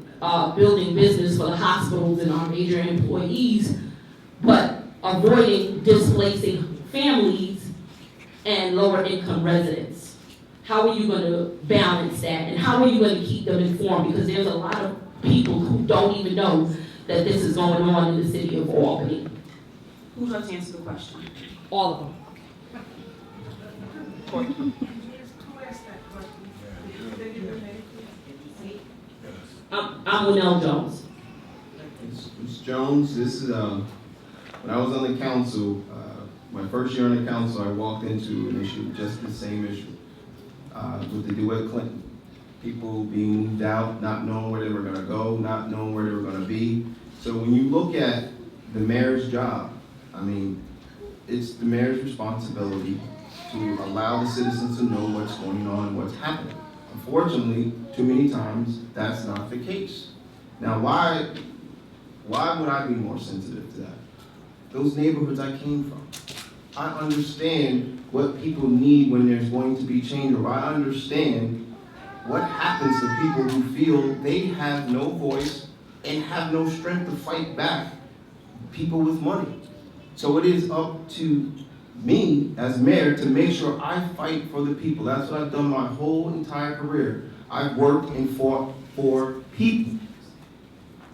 K: building business for the hospitals and our major employees, but avoiding displacing families and lower income residents? How are you going to balance that, and how are you going to keep them informed? Because there's a lot of people who don't even know that this is going on in the city of Albany.
C: Who'd like to answer the question?
D: All of them.
I: Who asked that question? Did you name, please?
K: I'm Winnell Jones.
E: Ms. Jones, this is, when I was on the council, my first year on the council, I walked into an issue, just the same issue, with the DeWitt Clinton. People being moved out, not knowing where they were gonna go, not knowing where they were gonna be. So when you look at the mayor's job, I mean, it's the mayor's responsibility to allow the citizens to know what's going on and what's happening. Unfortunately, too many times, that's not the case. Now, why would I be more sensitive to that? Those neighborhoods I came from. I understand what people need when there's going to be change, or I understand what happens to people who feel they have no voice and have no strength to fight back people with money. So it is up to me as mayor to make sure I fight for the people. That's what I've done my whole entire career. I've worked and fought for people.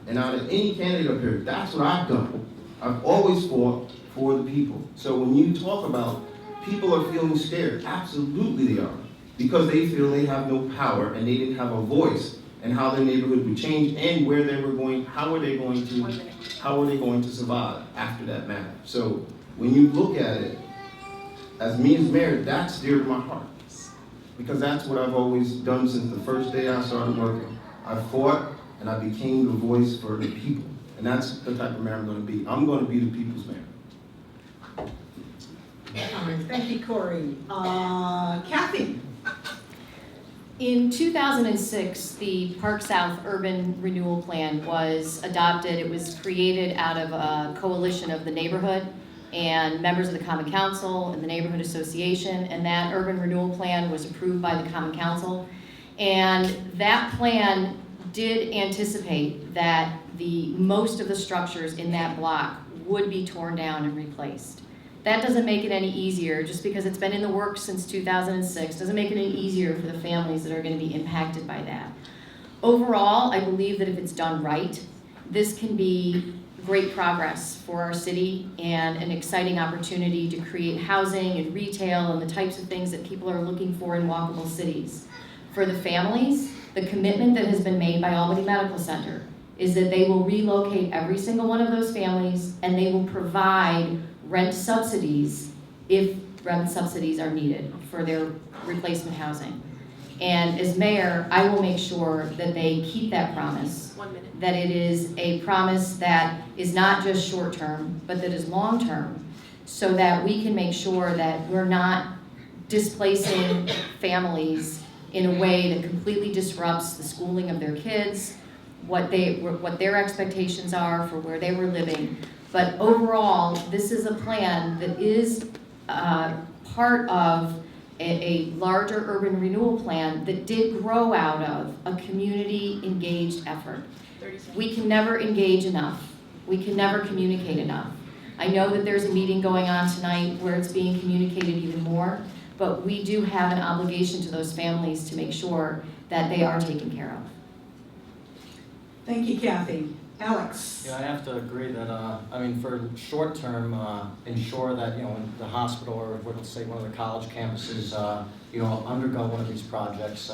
E: And out of any candidate up here, that's what I've done. I've always fought for the people. So when you talk about people are feeling scared, absolutely they are. Because they feel they have no power and they didn't have a voice in how their neighborhood would change and where they were going, how are they going to survive after that matter. So when you look at it, as me as mayor, that's dear to my heart. Because that's what I've always done since the first day I started working. I fought and I became the voice for the people. And that's the type of mayor I'm going to be. I'm going to be the people's mayor.
D: Thank you, Corey. Kathy?
F: In 2006, the Park South Urban Renewal Plan was adopted. It was created out of a coalition of the neighborhood and members of the Common Council and the Neighborhood Association, and that urban renewal plan was approved by the Common Council. And that plan did anticipate that most of the structures in that block would be torn down and replaced. That doesn't make it any easier, just because it's been in the works since 2006, doesn't make it any easier for the families that are going to be impacted by that. Overall, I believe that if it's done right, this can be great progress for our city and an exciting opportunity to create housing and retail and the types of things that people are looking for in walkable cities. For the families, the commitment that has been made by Albany Medical Center is that they will relocate every single one of those families and they will provide rent subsidies if rent subsidies are needed for their replacement housing. And as mayor, I will make sure that they keep that promise.
B: 1 minute.
F: That it is a promise that is not just short-term, but that is long-term, so that we can make sure that we're not displacing families in a way that completely disrupts the schooling of their kids, what their expectations are for where they were living. But overall, this is a plan that is part of a larger urban renewal plan that did grow out of a community engaged effort. We can never engage enough. We can never communicate enough. I know that there's a meeting going on tonight where it's being communicated even more, but we do have an obligation to those families to make sure that they are taken care of.
D: Thank you, Kathy. Alex?
G: Yeah, I have to agree that, I mean, for short term, ensure that, you know, when the hospital or, let's say, one of the college campuses, you know, undergo one of these projects,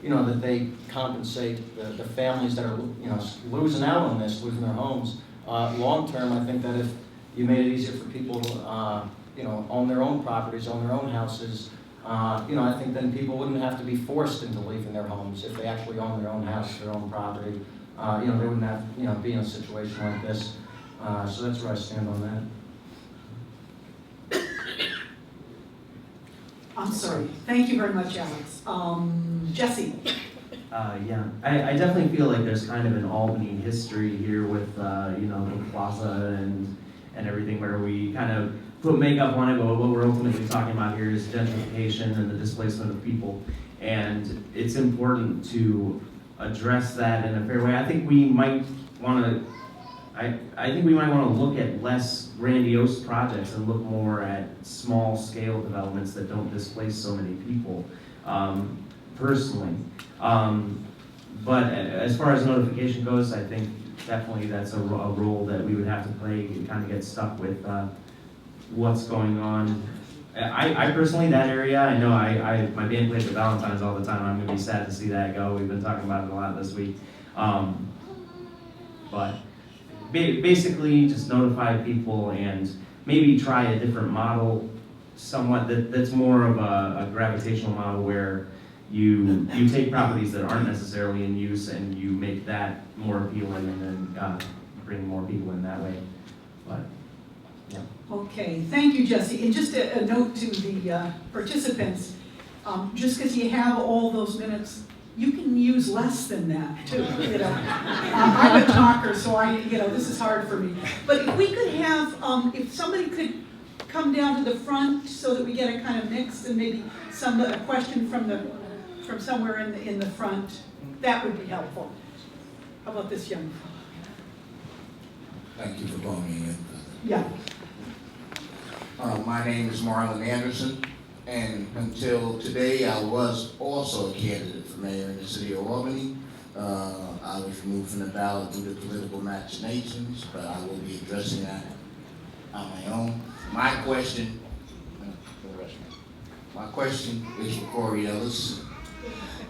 G: you know, that they compensate the families that are, you know, losing out on this, losing their homes. Long term, I think that if you made it easier for people to, you know, own their own properties, own their own houses, you know, I think then people wouldn't have to be forced into leaving their homes if they actually own their own house, their own property. You know, they wouldn't have, you know, be in a situation like this. So that's where I stand on that.
D: I'm sorry. Thank you very much, Alex. Jesse?
H: Yeah, I definitely feel like there's kind of an Albany history here with, you know, the plaza and everything where we kind of put makeup on it, but what we're ultimately talking about here is gentrification and the displacement of people. And it's important to address that in a fair way. I think we might want to, I think we might want to look at less grandiose projects and look more at small scale developments that don't displace so many people, personally. But as far as notification goes, I think definitely that's a role that we would have to play and kind of get stuck with what's going on. I personally, that area, I know my band plays at Valentine's all the time. I'm gonna be sad to see that go. We've been talking about it a lot this week. But basically just notify people and maybe try a different model, somewhat that's more of a gravitational model where you take properties that aren't necessarily in use and you make that more appealing and then bring more people in that way. But yeah.
D: Okay, thank you, Jesse. And just a note to the participants, just because you have all those minutes, you can use less than that too, you know. I'm a talker, so you know, this is hard for me. But if we could have, if somebody could come down to the front so that we get a kind of mix and maybe a question from somewhere in the front, that would be helpful. How about this young fellow?
L: Thank you for calling me in.
D: Yeah.
L: My name is Marlon Anderson, and until today, I was also a candidate for mayor in the city of Albany. I was removed from the ballot due to political machinations, but I will be addressing that on my own. My question is for Corey Ellis,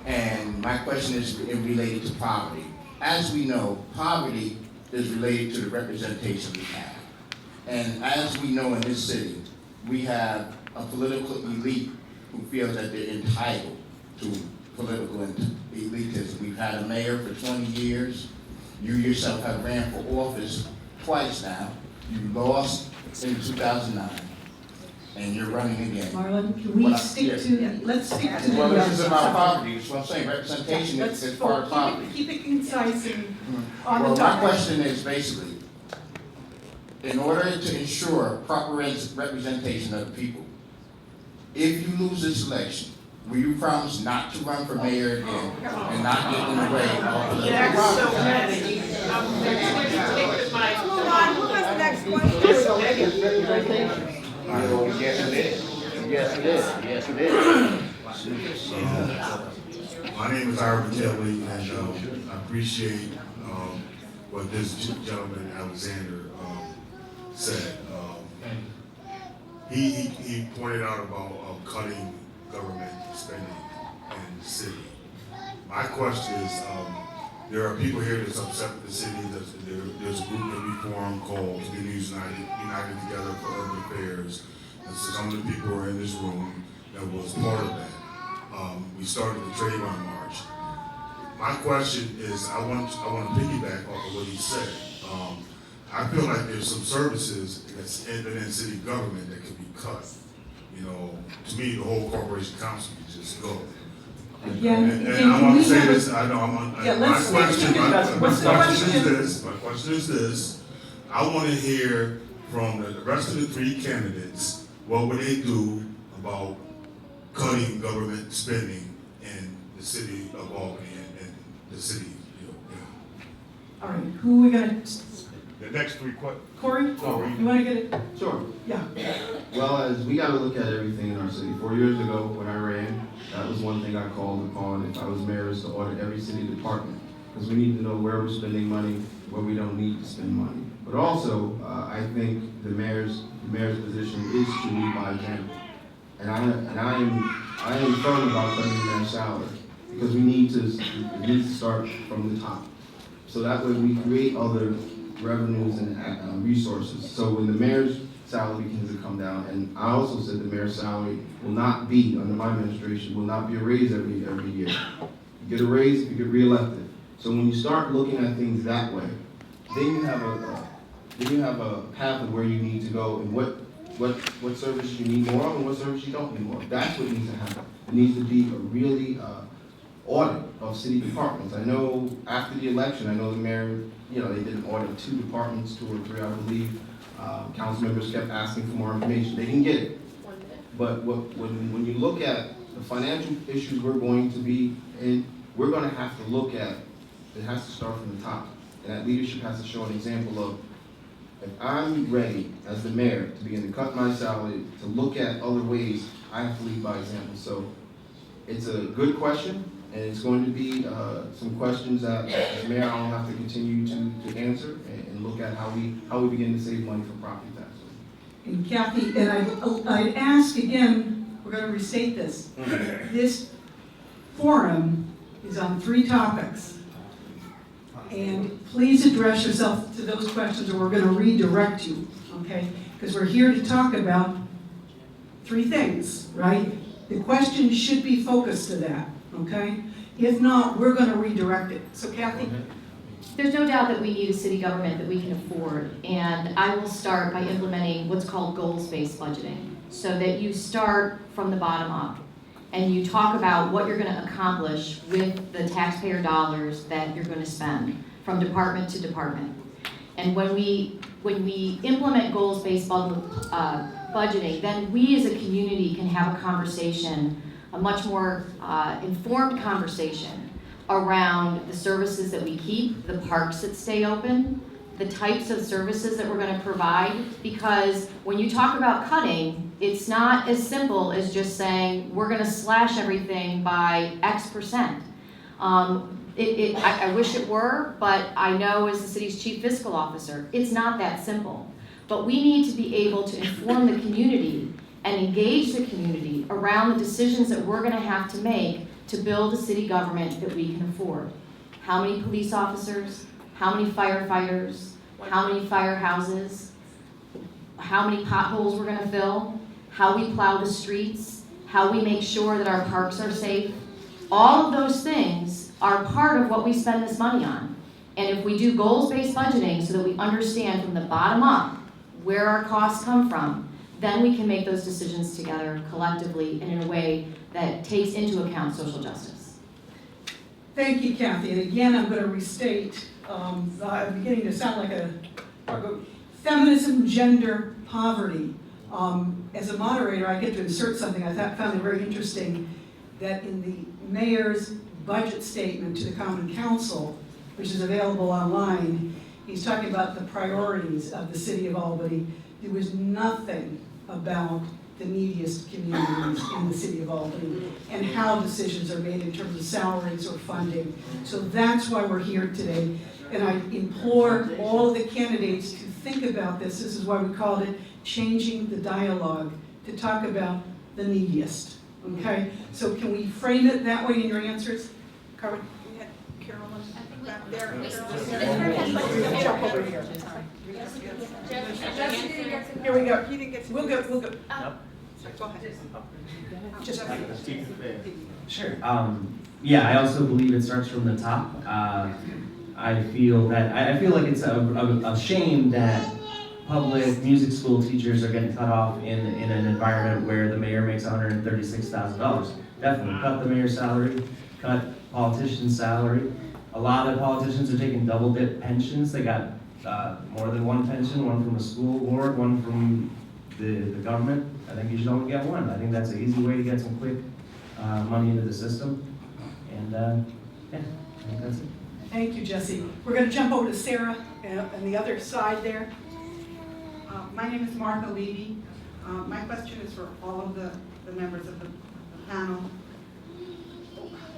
L: and my question is related to poverty. As we know, poverty is related to the representation we have. And as we know in this city, we have a political elite who feels that they're entitled to political elitism. We've had a mayor for 20 years. You yourself have ran for office twice now. You lost in 2009, and you're running again.
D: Marlon, can we let's stick to the...
L: Well, this is about poverty. That's what I'm saying. Representation is part of poverty.
D: Keep it concise and on the
L: Well,
D: topic.
L: my question is basically, in order to ensure proper representation of the people, if you lose this election, will you promise not to run for mayor again and not get in the way of political
I: That's so many. Move on, who has the next question?
L: Yes, it is.
G: Yes, it is. Yes, it is.
M: My name is Ira Kelly, and I appreciate what this gentleman, Alexander, said. He pointed out about cutting government spending in the city. My question is, there are people here that's upset with the city. There's a group that we formed called Communities United Together for Urban Affairs. And so some of the people who are in this room that was part of that. We started the Trade Line March. My question is, I want to piggyback off of what he said. I feel like there's some services that's in city government that could be cut. You know, to me, the whole corporation council could just go.
D: Again,
M: and I want to say this. I know my question is this. I want to hear from the rest of the three candidates. What would they do about cutting government spending in the city of Albany and the city?
D: All right, who are we gonna?
M: The next three questions.
D: Corey, you want to get it?
E: Sure.
D: Yeah.
E: Well, as we got to look at everything in our city. 4 years ago, when I ran, that was one thing I called upon if I was mayor, is to audit every city department, because we need to know where we're spending money, where we don't need to spend money. But also, I think the mayor's position is to lead by example. And I am firm about cutting the mayor's salary because we need to start from the top. So that way we create other revenues and resources. So when the mayor's salary begins to come down, and I also said the mayor's salary will not be, under my administration, will not be a raise every year. You get a raise if you get reelected. So when you start looking at things that way, then you have a path of where you need to go and what services you need more of and what services you don't need more of. That's what needs to happen. It needs to be a really audit of city departments. I know after the election, I know the mayor, they did an audit of 2 departments, 2 or 3, I believe. Council members kept asking for more information. They didn't get it. But when you look at the financial issues we're going to be in, we're going to have to look at, it has to start from the top. And that leadership has to show an example of, if I'm ready as the mayor to begin to cut my salary, to look at other ways, I have to lead by example. So it's a good question, and it's going to be some questions that as mayor I'll have to continue to answer and look at how we begin to save money for property taxes.
D: And Kathy, and I'd ask again, we're going to restate this. This forum is on 3 topics. And please address yourself to those questions or we're going to redirect you, okay? Because we're here to talk about 3 things, right? The question should be focused to that, okay? If not, we're going to redirect it. So Kathy?
F: There's no doubt that we need a city government that we can afford, and I will start by implementing what's called goals-based budgeting, so that you start from the bottom up, and you talk about what you're going to accomplish with the taxpayer dollars that you're going to spend from department to department. And when we implement goals-based budgeting, then we as a community can have a conversation, a much more informed conversation around the services that we keep, the parks that stay open, the types of services that we're going to provide, because when you talk about cutting, it's not as simple as just saying we're going to slash everything by X%. I wish it were, but I know as the city's chief fiscal officer, it's not that simple. But we need to be able to inform the community and engage the community around the decisions that we're going to have to make to build a city government that we can afford. How many police officers? How many firefighters? How many firehouses? How many potholes we're going to fill? How we plow the streets? How we make sure that our parks are safe? All of those things are part of what we spend this money on. And if we do goals-based budgeting so that we understand from the bottom up where our costs come from, then we can make those decisions together collectively and in a way that takes into account social justice.
D: Thank you, Kathy. And again, I'm going to restate, I'm beginning to sound like a feminism, gender, poverty. As a moderator, I get to insert something I found it very interesting, that in the mayor's budget statement to the Common Council, which is available online, he's talking about the priorities of the city of Albany. There was nothing about the neediest communities in the city of Albany and how decisions are made in terms of salaries or funding. So that's why we're here today. And I implore all of the candidates to think about this. This is why we called it Changing the Dialogue, to talk about the neediest, okay? So can we frame it that way in your answers? Carmen?
I: We had Carolyn back there.
D: Jump over here. Here we go.
I: He didn't get to.
D: We'll go.
I: Go ahead.
D: Just
H: Sure. Yeah, I also believe it starts from the top. I feel like it's a shame that public music school teachers are getting cut off in an environment where the mayor makes $136,000. Definitely cut the mayor's salary, cut politicians' salary. A lot of politicians are taking double-dip pensions. They got more than one pension, one from the school board, one from the government. I think you should only get one. I think that's an easy way to get some quick money into the system. And yeah, I think that's it.
D: Thank you, Jesse. We're going to jump over to Sarah on the other side there.
N: My name is Martha Levy. My question is for all of the members of the panel.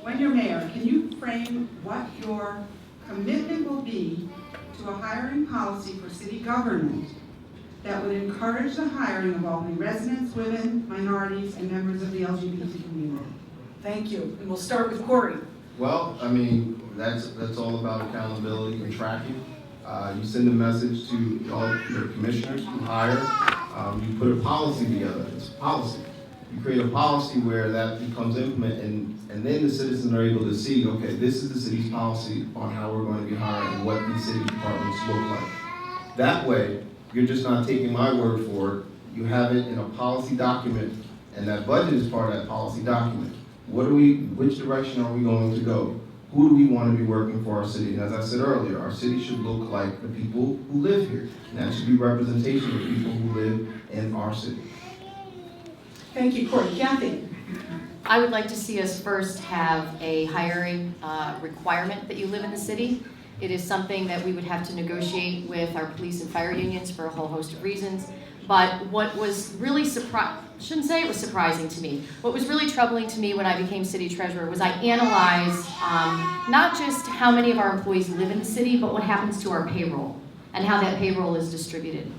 N: When you're mayor, can you frame what your commitment will be to to a hiring policy for city government that would encourage the hiring of Albany residents, women, minorities, and members of the LGBT community?
D: Thank you. And we'll start with Corey.
E: Well, I mean, that's all about accountability and tracking. You send a message to all your commissioners who hire. You put a policy together. It's a policy. You create a policy where that becomes implemented, and then the citizens are able to see, okay, this is the city's policy on how we're going to be hiring and what these city departments look like. That way, you're just not taking my word for it. You have it in a policy document, and that budget is part of that policy document. Which direction are we going to go? Who do we want to be working for our city? And as I said earlier, our city should look like the people who live here. And that should be representation of people who live in our city.
D: Thank you, Corey. Kathy?
F: I would like to see us first have a hiring requirement that you live in the city. It is something that we would have to negotiate with our police and fire unions for a whole host of reasons. But what was really shouldn't say it was surprising to me. What was really troubling to me when I became city treasurer was I analyzed not just how many of our employees live in the city, but what happens to our payroll and how that payroll is distributed.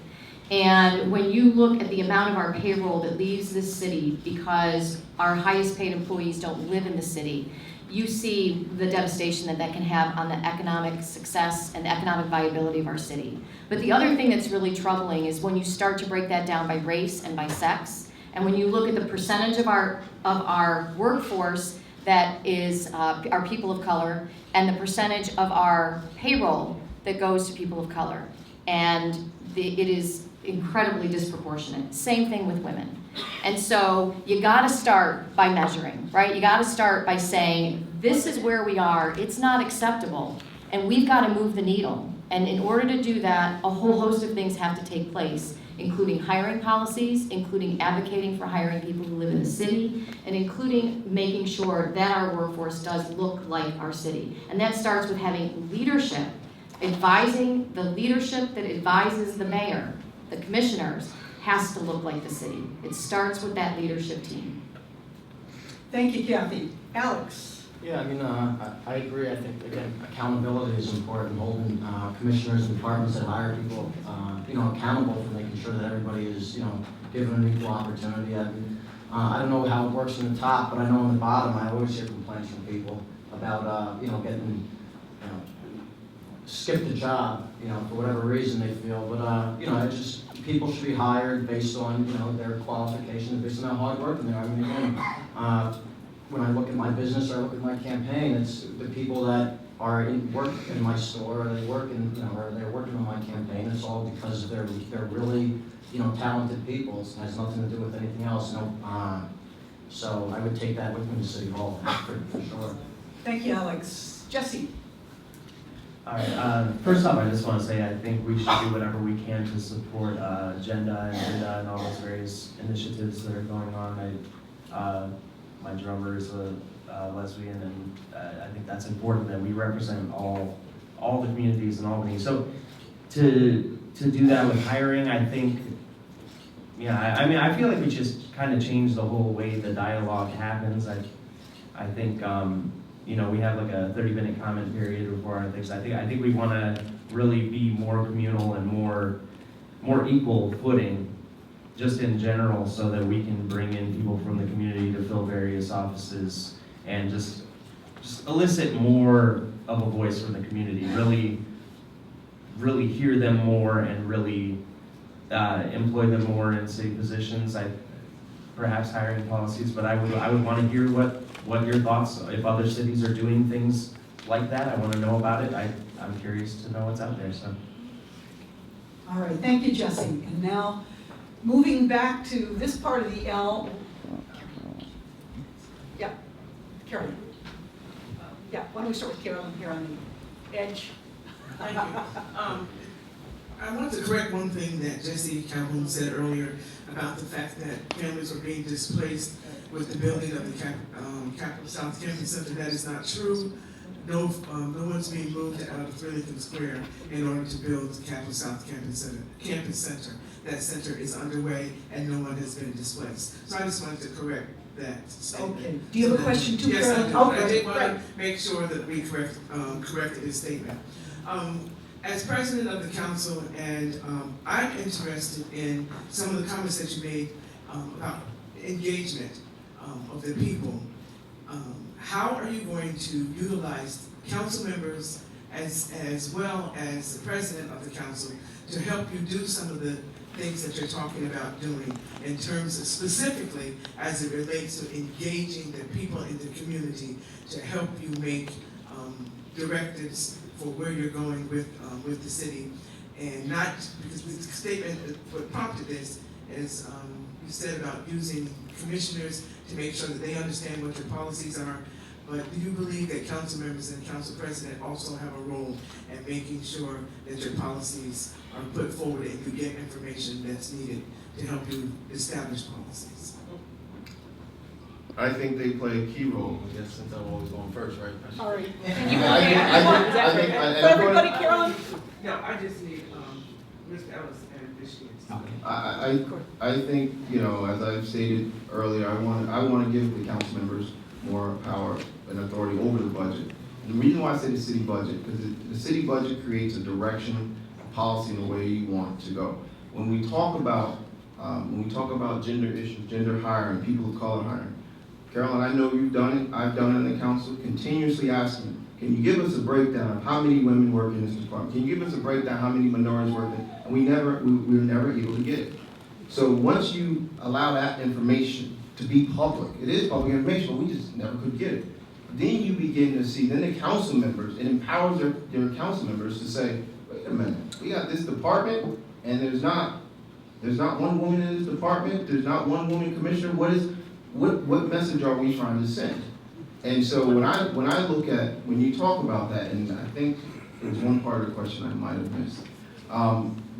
F: And when you look at the amount of our payroll that leaves this city because our highest paid employees don't live in the city, you see the devastation that that can have on the economic success and the economic viability of our city. But the other thing that's really troubling is when you start to break that down by race and by sex, and when you look at the percentage of our workforce that is our people of color, and the percentage of our payroll that goes to people of color. And it is incredibly disproportionate. Same thing with women. And so you gotta start by measuring, right? You gotta start by saying, this is where we are, it's not acceptable, and we've gotta move the needle. And in order to do that, a whole host of things have to take place, including hiring policies, including advocating for hiring people who live in the city, and including making sure that our workforce does look like our city. And that starts with having leadership, advising the leadership that advises the mayor, the commissioners, has to look like the city. It starts with that leadership team.
D: Thank you, Kathy. Alex?
G: Yeah, I mean, I agree. I think, again, accountability is important, holding commissioners and departments that hire people, accountable for making sure that everybody is, given an equal opportunity. I mean, I don't know how it works in the top, but I know in the bottom, I always hear complaints from people about, getting, skipped a job, for whatever reason they feel. But, it's just, people should be hired based on, their qualifications, based on how hard working they are. I mean, again, when I look at my business or I look at my campaign, it's the people that are work in my store, or they work in, or they're working on my campaign. It's all because they're really, talented people. It has nothing to do with anything else. So I would take that with me to City Hall for sure.
D: Thank you, Alex. Jesse?
H: All right, first off, I just want to say I think we should do whatever we can to support Agenda and all those various initiatives that are going on. My drummer is a lesbian, and I think that's important that we represent all the communities in Albany. So to do that with hiring, I think, I feel like we just kind of changed the whole way the dialogue happens. I think, we have like a 30-minute comment period before our things. I think we want to really be more communal and more equal footing, just in general, so that we can bring in people from the community to fill various offices and just elicit more of a voice from the community. Really hear them more and really employ them more in city positions. Perhaps hiring policies, but I would want to hear what your thoughts, if other cities are doing things like that. I want to know about it. I'm curious to know what's out there. So.
D: All right, thank you, Jesse. And now, moving back to this part of the L. Yeah, Carolyn. Yeah, why don't we start with Carolyn here on the edge?
J: Thank you. I want to correct one thing that Jesse Calhoun said earlier about the fact that families are being displaced with the building of the Capital South Campus Center. That is not true. No one's being moved out of Lincoln Square in order to build the Capital South Campus Center. That center is underway and no one has been displaced. So I just wanted to correct that statement.
D: Okay. Do you have a question too,
J: Yes, I
D: Carolyn?
J: do.
D: Okay,
J: I did want
D: right.
J: to make sure that we corrected his statement. as president of the council, and I'm interested in some of the comments that you made about engagement of the people. How are you going to utilize council members as well as the president of the council to help you do some of the things that you're talking about doing in terms of specifically as it relates to engaging the people in the community to help you make directives for where you're going with the city, and not, because the statement, what prompted this is you said about using commissioners to make sure that they understand what your policies are, but do you believe that council members and council president also have a role in making sure that your policies are put forward and you get information that's needed to help you establish policies?
E: I think they play a key role, I guess, since I'm always going first, right?
D: All right.
E: For
D: everybody, Carolyn?
J: No, I just need Mr. Ellis and Ms. Shields.
E: I think, you know, as I've stated earlier, I want to give the council members more power and authority over the budget. And the reason why I say the city budget, because the city budget creates a direction, a policy, and the way you want it to go. When we talk about gender issues, gender hiring, people of color hiring, Carolyn, I know you've done it, I've done it in the council, continuously asking, can you give us a breakdown of how many women work in this department? Can you give us a breakdown how many minorities work in? And we were never able to get it. So once you allow that information to be public, it is public information, but we just never could get it. Then you begin to see, then the council members, it empowers their council members to say, wait a minute, we got this department, and there's not one woman in this department, there's not one woman commissioner, what message are we trying to send? And so when I look at, when you talk about that, and I think there's one part of the question I might have missed,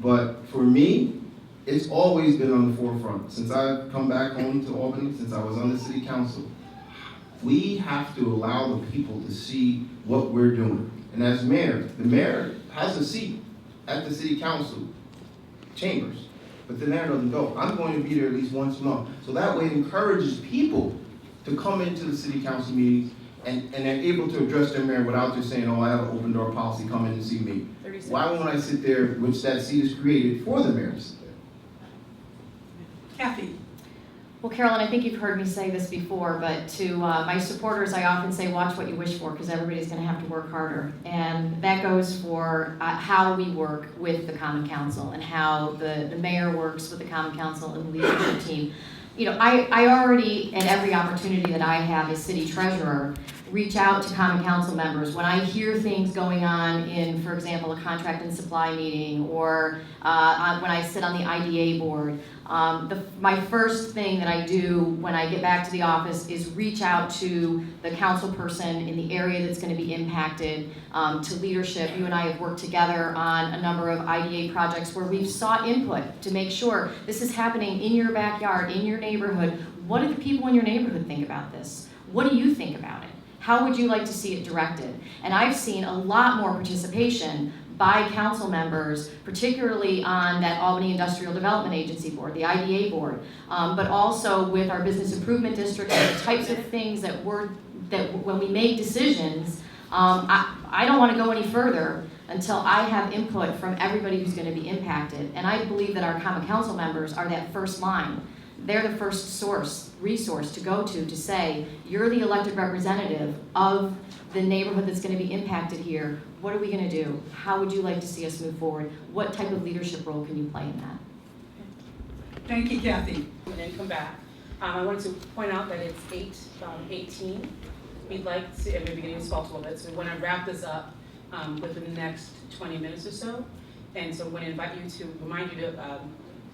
E: but for me, it's always been on the forefront. Since I've come back home to Albany, since I was on the city council, we have to allow the people to see what we're doing. And as mayor, the mayor has a seat at the city council chambers, but the mayor doesn't go. I'm going to be there at least once a month. So that way it encourages people to come into the city council meetings and they're able to address their mayor without just saying, oh, I have an open door policy, come in and see me. Why won't I sit there, which that seat is created for the mayor to sit there?
D: Kathy.
F: Well, Carolyn, I think you've heard me say this before, but to my supporters, I often say, watch what you wish for, because everybody's going to have to work harder. And that goes for how we work with the Common Council and how the mayor works with the Common Council and the leadership team. You know, I already, at every opportunity that I have as city treasurer, reach out to Common Council members. When I hear things going on in, for example, a contract and supply meeting, or when I sit on the IDA board, my first thing that I do when I get back to the office is reach out to the council person in the area that's going to be impacted, to leadership. You and I have worked together on a number of IDA projects where we've sought input to make sure this is happening in your backyard, in your neighborhood. What do the people in your neighborhood think about this? What do you think about it? How would you like to see it directed? And I've seen a lot more participation by council members, particularly on that Albany Industrial Development Agency board, the IDA board, but also with our business improvement district and the types of things that when we make decisions, I don't want to go any further until I have input from everybody who's going to be impacted. And I believe that our common council members are that first line. They're the first resource to go to say, you're the elected representative of the neighborhood that's going to be impacted here. What are we going to do? How would you like to see us move forward? What type of leadership role can you play in that?
D: Thank you, Kathy.
C: And then come back. I wanted to point out that it's 8:18. We'd like to, and we're beginning to talk a little bit, so we want to wrap this up within the next 20 minutes or so. And so I want to invite you to, remind you to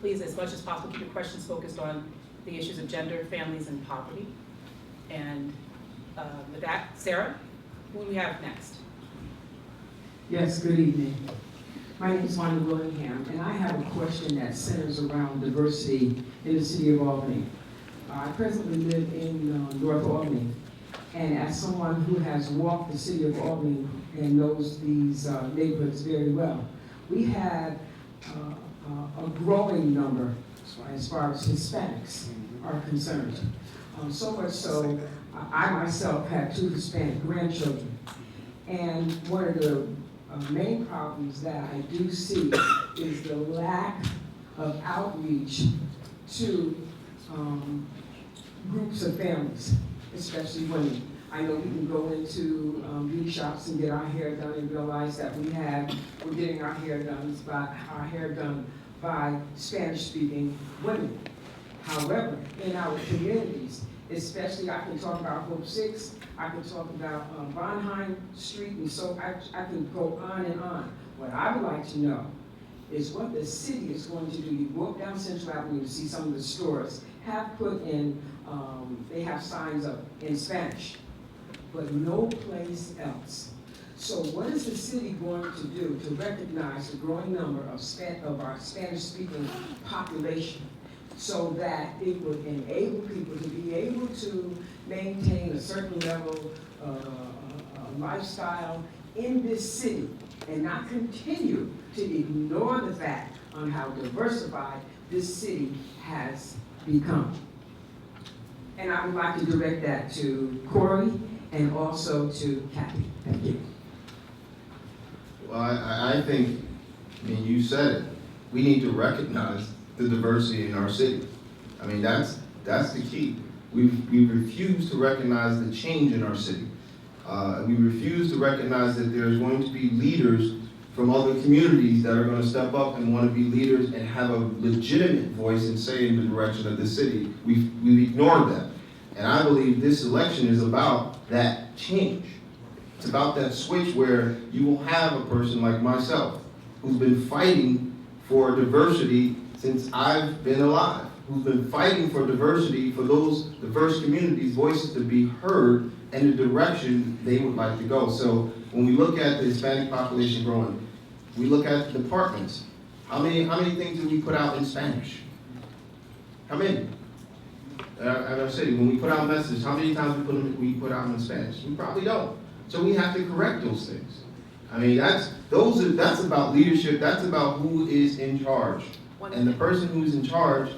C: please, as much as possible, keep your questions focused on the issues of gender, families, and poverty. And with that, Sarah, who do we have next?
O: Yes, good evening. My name is Wanda Willingham, and I have a question that centers around diversity in the city of Albany. I presently live in North Albany, and as someone who has walked the city of Albany and knows these neighborhoods very well, we had a growing number as far as Hispanics are concerned. So much so, I myself had 2 Hispanic grandchildren. And one of the main problems that I do see is the lack of outreach to groups of families, especially women. I know we can go into beauty shops and get our hair done and realize that we're getting our hair done by Spanish-speaking women. However, in our communities, especially I can talk about Hope 6, I can talk about Bonheim Street, and so I can go on and on. What I would like to know is what the city is going to do. You walk down Central Avenue to see some of the stores have put in, they have signs up in Spanish, but no place else. So what is the city going to do to recognize the growing number of our Spanish-speaking population so that it would enable people to be able to maintain a certain level of lifestyle in this city and not continue to ignore the fact on how diversified this city has become? And I would like to direct that to Corey and also to Kathy. Thank you.
E: Well, I think, you said it. We need to recognize the diversity in our city. I mean, that's the key. We refuse to recognize the change in our city. We refuse to recognize that there's going to be leaders from other communities that are going to step up and want to be leaders and have a legitimate voice and say in the direction of the city. We've ignored that. And I believe this election is about that change. It's about that switch where you will have a person like myself who's been fighting for diversity since I've been alive, who's been fighting for diversity, for those diverse communities' voices to be heard and the direction they would like to go. So when we look at the Hispanic population growing, we look at departments. How many things do we put out in Spanish? How many? As I said, when we put out messages, how many times we put out in Spanish? We probably don't. So we have to correct those things. I mean, that's about leadership. That's about who is in charge. And the person who's in charge,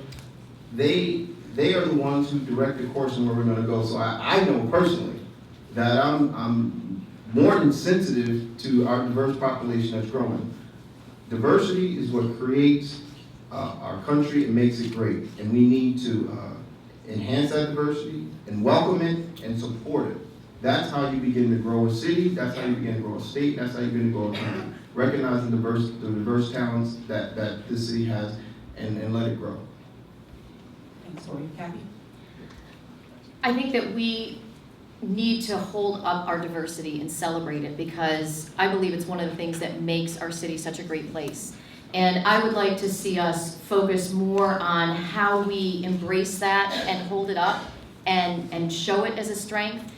E: they are the ones who direct the course and where we're going to go. So I know personally that I'm more than sensitive to our diverse population that's growing. Diversity is what creates our country and makes it great. And we need to enhance that diversity and welcome it and support it. That's how you begin to grow a city. That's how you begin to grow a state. That's how you begin to grow a country. Recognizing the diverse talents that this city has and let it grow.
D: Thanks, Lori. Kathy?
F: I think that we need to hold up our diversity and celebrate it because I believe it's one of the things that makes our city such a great place. And I would like to see us focus more on how we embrace that and hold it up and show it as a strength.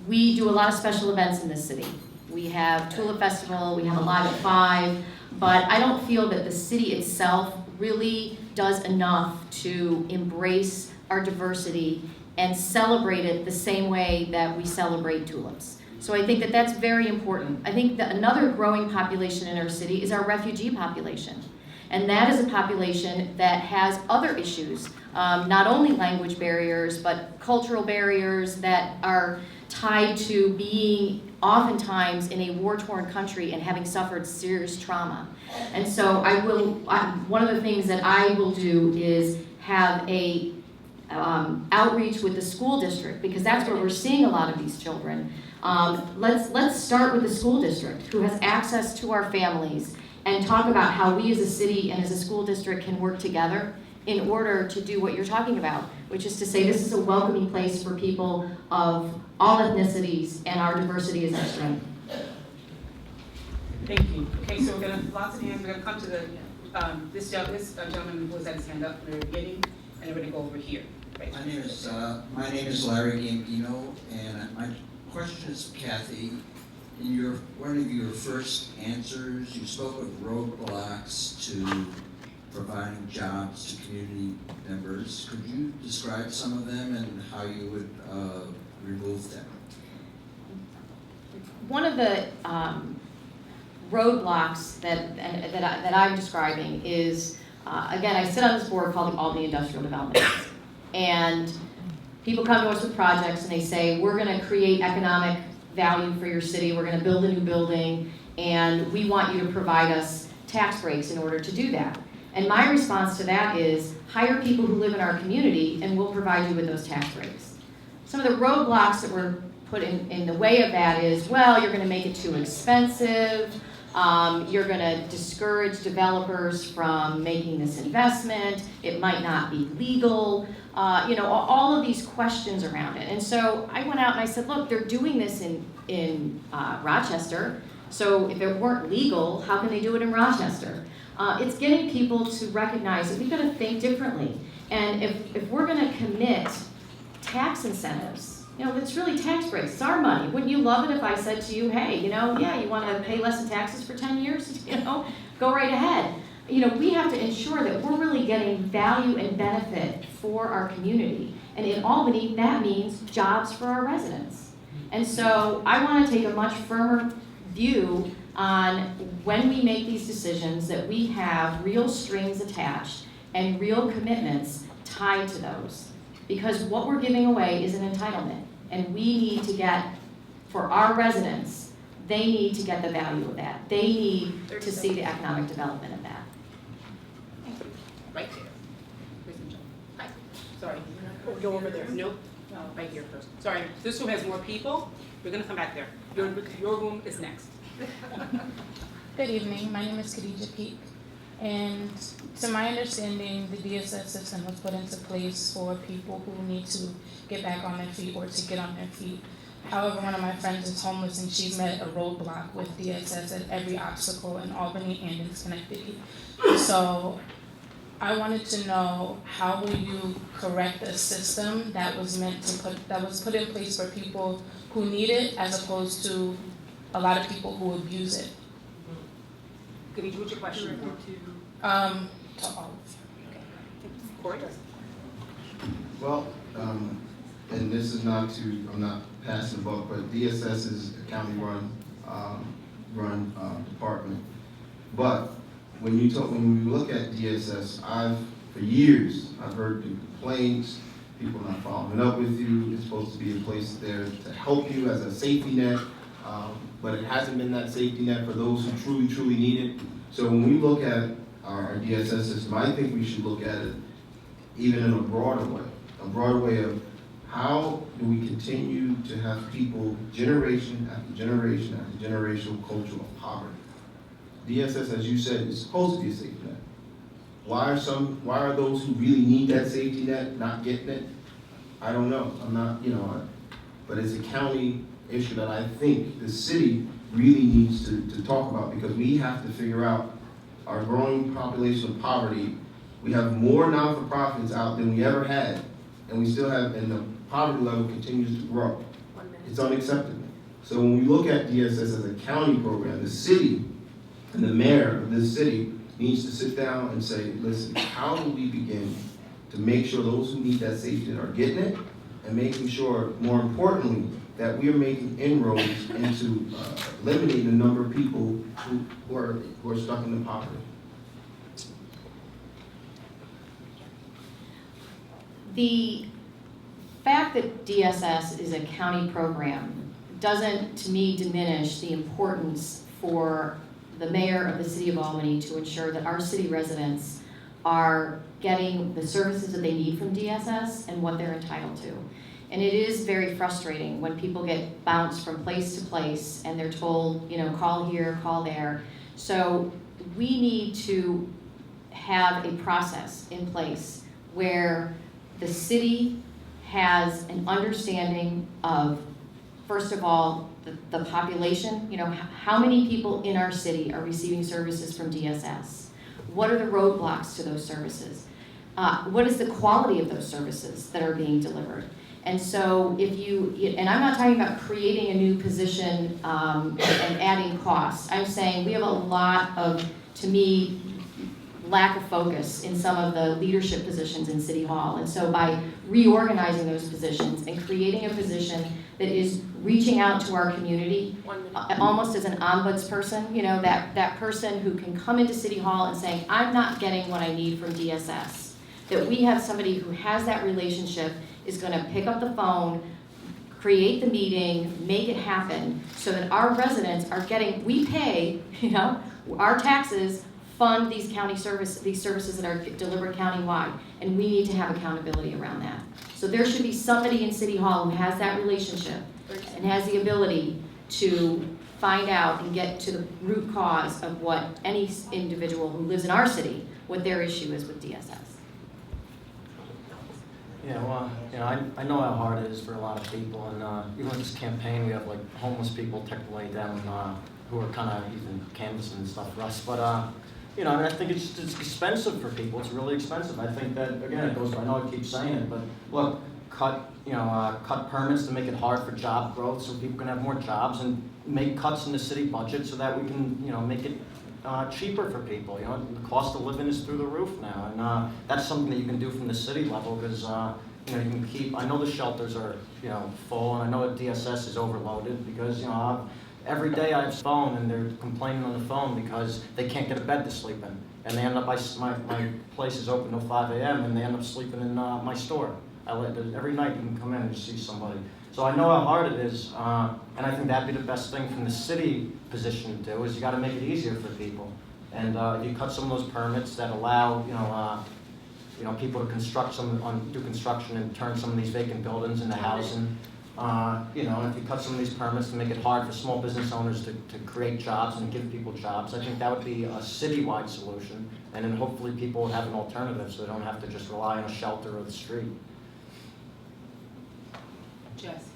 F: We do a lot of special events in this city. We have Tulip Festival, we have a Live at 5, but I don't feel that the city itself really does enough to embrace our diversity and celebrate it the same way that we celebrate tulips. So I think that that's very important. I think that another growing population in our city is our refugee population. And that is a population that has other issues, not only language barriers, but cultural barriers that are tied to being oftentimes in a war-torn country and having suffered serious trauma. And so one of the things that I will do is have a outreach with the school district, because that's where we're seeing a lot of these children. Let's start with the school district, who has access to our families, and talk about how we as a city and as a school district can work together in order to do what you're talking about, which is to say this is a welcoming place for people of all ethnicities, and our diversity is our strength.
C: Thank you. Okay, so we're gonna, lots of hands, we're gonna come to the, this gentleman who was at his hand up in the beginning, and we're gonna go over here. Right.
P: My name is Larry Gambino, and my question is for Kathy. In one of your first answers, you spoke of roadblocks to providing jobs to community members. Could you describe some of them and how you would remove them?
F: One of the roadblocks that I'm describing is, again, I sit on this board called the Albany Industrial Development. And people come to us with projects and they say, we're going to create economic value for your city, we're going to build a new building, and we want you to provide us tax breaks in order to do that. And my response to that is, hire people who live in our community and we'll provide you with those tax breaks. Some of the roadblocks that were put in the way of that is, well, you're gonna make it too expensive, you're gonna discourage developers from making this investment, it might not be legal, all of these questions around it. And so I went out and I said, look, they're doing this in Rochester, so if it weren't legal, how can they do it in Rochester? It's getting people to recognize that we've got to think differently. And if we're going to commit tax incentives, it's really tax breaks. It's our money. Wouldn't you love it if I said to you, hey, you want to pay less in taxes for 10 years? Go right ahead. We have to ensure that we're really getting value and benefit for our community. And in Albany, that means jobs for our residents. And so I want to take a much firmer view on when we make these decisions that we have real strings attached and real commitments tied to those. Because what we're giving away is an entitlement, and we need to get, for our residents, they need to get the value of that. They need to see the economic development of that.
C: Right there. Hi. Sorry. Go over there. Nope. No, right here first. Sorry. This room has more people. We're gonna come back there. Your room is next.
Q: Good evening. My name is Khadija Peak, and to my understanding, the DSS system was put into place for people who need to get back on their feet or to get on their feet. However, one of my friends is homeless and she's met a roadblock with DSS at every obstacle in Albany and in Schenectady. So I wanted to know, how will you correct a system that was put in place for people who need it as opposed to a lot of people who abuse it?
C: Khadija, what's your question?
Q: To all of you.
C: Corey?
E: Well, and this is not to, I'm not passing the buck, but DSS is a county-run department. But when we look at DSS, for years, I've heard the complaints, people not following up with you. It's supposed to be a place there to help you as a safety net, but it hasn't been that safety net for those who truly, truly need it. So when we look at our DSS system, I think we should look at it even in a broader way of how do we continue to have people generation after generation after generation culture of poverty. DSS, as you said, is supposed to be a safety net. Why are those who really need that safety net not getting it? I don't know. I'm not, but it's a county issue that I think the city really needs to talk about, because we have to figure out our growing population of poverty. We have more non-for-profits out than we ever had, and we still have, and the poverty level continues to grow. It's unacceptable. So when we look at DSS as a county program, the city and the mayor of this city needs to sit down and say, listen, how do we begin to make sure those who need that safety net are getting it, and making sure, more importantly, that we are making inroads into limiting the number of people who are stuck in the poverty.
F: The fact that DSS is a county program doesn't, to me, diminish the importance for the mayor of the city of Albany to ensure that our city residents are getting the services that they need from DSS and what they're entitled to. And it is very frustrating when people get bounced from place to place and they're told, call here, call there. So we need to have a process in place where the city has an understanding of, first of all, the population, how many people in our city are receiving services from DSS? What are the roadblocks to those services? What is the quality of those services that are being delivered? And so and I'm not talking about creating a new position and adding costs. I'm saying we have a lot of, to me, lack of focus in some of the leadership positions in City Hall. And so by reorganizing those positions and creating a position that is reaching out to our community, almost as an ombudsperson, that person who can come into City Hall and saying, I'm not getting what I need from DSS. That we have somebody who has that relationship, is going to pick up the phone, create the meeting, make it happen, so that our residents are getting, we pay, our taxes fund these these services that are delivered countywide, and we need to have accountability around that. So there should be somebody in City Hall who has that relationship and has the ability to find out and get to the root cause of what any individual who lives in our city, what their issue is with DSS.
G: Yeah, well, I know how hard it is for a lot of people, and even with this campaign, we have like homeless people technically down who are kind of even canvassing and stuff for us. But I think it's expensive for people. It's really expensive. I think that again, it goes. I know I keep saying it, but look, cut permits to make it hard for job growth, so people can have more jobs, and make cuts in the city budget so that we can make it cheaper for people. The cost of living is through the roof now, and that's something that you can do from the city level because you can keep. I know the shelters are full, and I know that DSS is overloaded because every day I have phone and they're complaining on the phone because they can't get a bed to sleep in, and they end up my place is open till 5 a.m. and they end up sleeping in my store. Every night you can come in and see somebody. So I know how hard it is, and I think that'd be the best thing from the city position to do is you got to make it easier for people, and you cut some of those permits that allow people to do construction and turn some of these vacant buildings into housing. And if you cut some of these permits to make it hard for small business owners to create jobs and give people jobs, I think that would be a citywide solution, and then hopefully people will have an alternative so they don't have to just rely on a shelter or the street.
I: Jesse.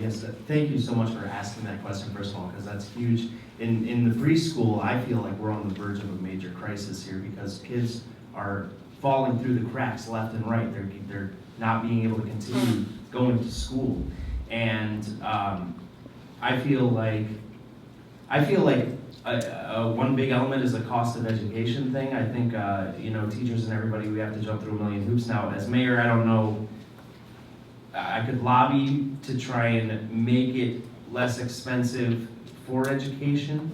H: Yes, thank you so much for asking that question, first of all, because that's huge. In the preschool, I feel like we're on the verge of a major crisis here because kids are falling through the cracks left and right. They're not being able to continue going to school. And I feel like one big element is the cost of education thing. I think, teachers and everybody, we have to jump through a million hoops now. As mayor, I don't know, I could lobby to try and make it less expensive for education.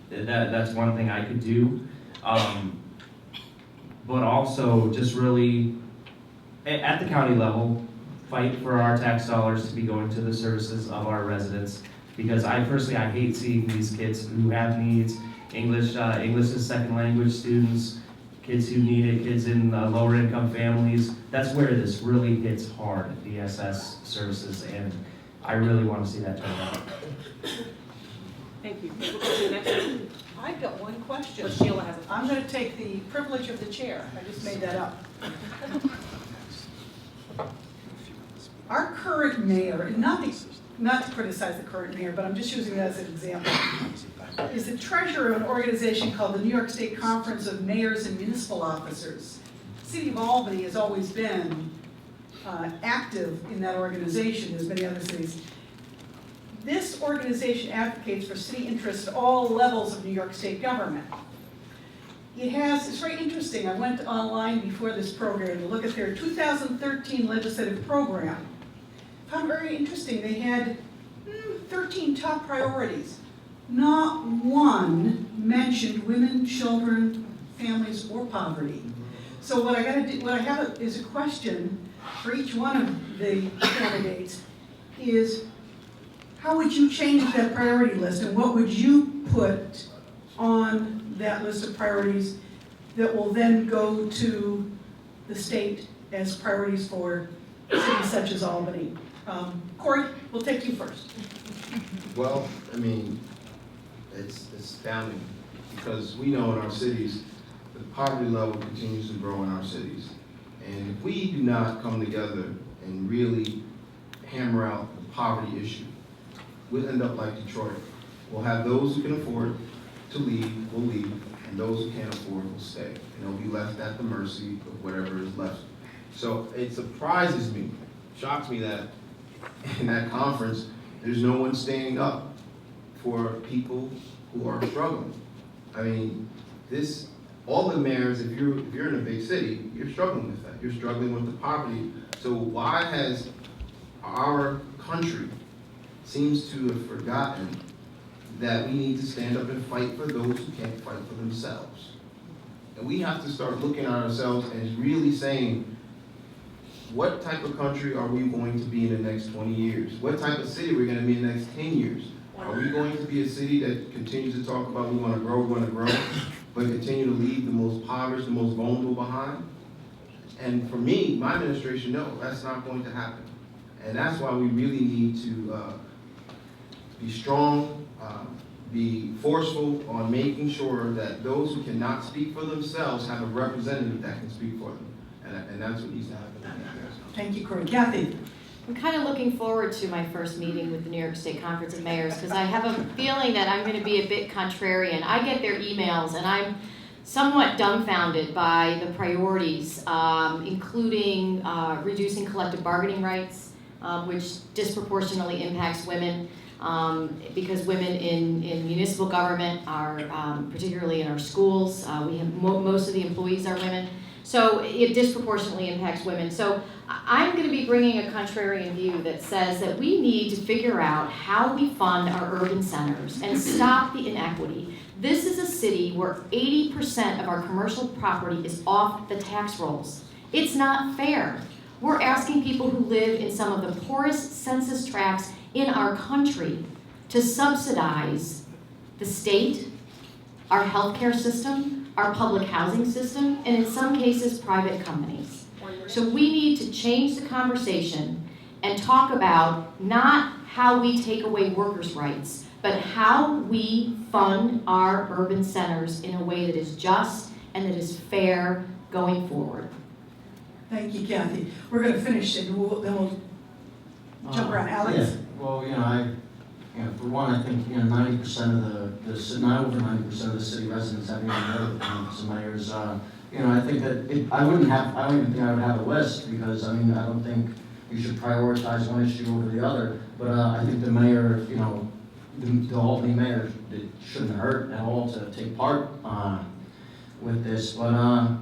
H: That's one thing I could do. But also just really, at the county level, fight for our tax dollars to be going to the services of our residents. Because I hate seeing these kids who have needs, English as second language students, kids who need it, kids in lower income families. That's where this really hits hard at DSS services, and I really want to see that turn out.
D: Thank you.
I: We'll go to the next one.
D: I've got one question.
I: But Sheila has a
D: I'm going to take the privilege of the chair. I just made that up. Our current mayor, and not to criticize the current mayor, but I'm just using that as an example, is the treasurer of an organization called the New York State Conference of Mayors and Municipal Officers. The City of Albany has always been active in that organization, as many other cities. This organization advocates for city interests at all levels of New York State government. It's very interesting. I went online before this program to look at their 2013 legislative program. Found very interesting. They had 13 top priorities. Not one mentioned women, children, families, or poverty. So what I have is a question for each one of the candidates is, how would you change that priority list, and what would you put on that list of priorities that will then go to the state as priorities for cities such as Albany? Corey, we'll take you first.
E: Well, it's astounding because we know in our cities the poverty level continues to grow in our cities. And if we do not come together and really hammer out the poverty issue, we'll end up like Detroit. We'll have those who can afford to leave will leave, and those who can't afford will stay. And they'll be left at the mercy of whatever is left. So it surprises me, shocks me that in that conference, there's no one standing up for people who are struggling. All the mayors, if you're in a big city, you're struggling with that. You're struggling with the poverty. So why has our country seems to have forgotten that we need to stand up and fight for those who can't fight for themselves? And we have to start looking at ourselves and really saying, what type of country are we going to be in the next 20 years? What type of city are we going to be in the next 10 years? Are we going to be a city that continues to talk about we want to grow, but continue to leave the most impoverished, the most vulnerable behind? And for me, my administration, no, that's not going to happen. And that's why we really need to be strong, be forceful on making sure that those who cannot speak for themselves have a representative that can speak for them. And that's what needs to happen.
D: Thank you, Corey. Kathy?
F: I'm kind of looking forward to my first meeting with the New York State Conference of Mayors because I have a feeling that I'm going to be a bit contrarian. I get their emails and I'm somewhat dumbfounded by the priorities, including reducing collective bargaining rights, which disproportionately impacts women because women in municipal government are, particularly in our schools, we have most of the employees are women. So it disproportionately impacts women. So I'm going to be bringing a contrarian view that says that we need to figure out how we fund our urban centers and stop the inequity. This is a city where 80% of our commercial property is off the tax rolls. It's not fair. We're asking people who live in some of the poorest census tracts in our country to subsidize the state, our healthcare system, our public housing system, and in some cases, private companies. So we need to change the conversation and talk about not how we take away workers' rights, but how we fund our urban centers in a way that is just and that is fair going forward.
D: Thank you, Kathy. We're going to finish and then we'll jump around. Alex?
G: Yeah. Well, for one, I think 90% of the not over 90% of the city residents haven't even heard of the Conference of Mayors. I think that I don't even think I would have a list because I don't think you should prioritize one issue over the other. But I think the mayor, the Albany mayor, it shouldn't hurt at all to take part with this. But I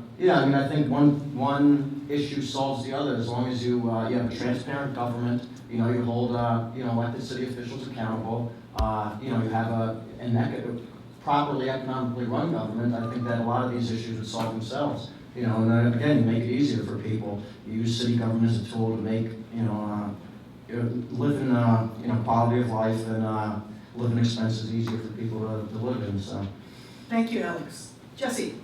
G: think one issue solves the other as long as you have a transparent government. You hold elected city officials accountable. You have a properly economically run government. I think that a lot of these issues would solve themselves. And again, you make it easier for people. You use city government as a tool to make living quality of life and living expenses easier for people to live in. So,
D: thank you, Alex. Jesse.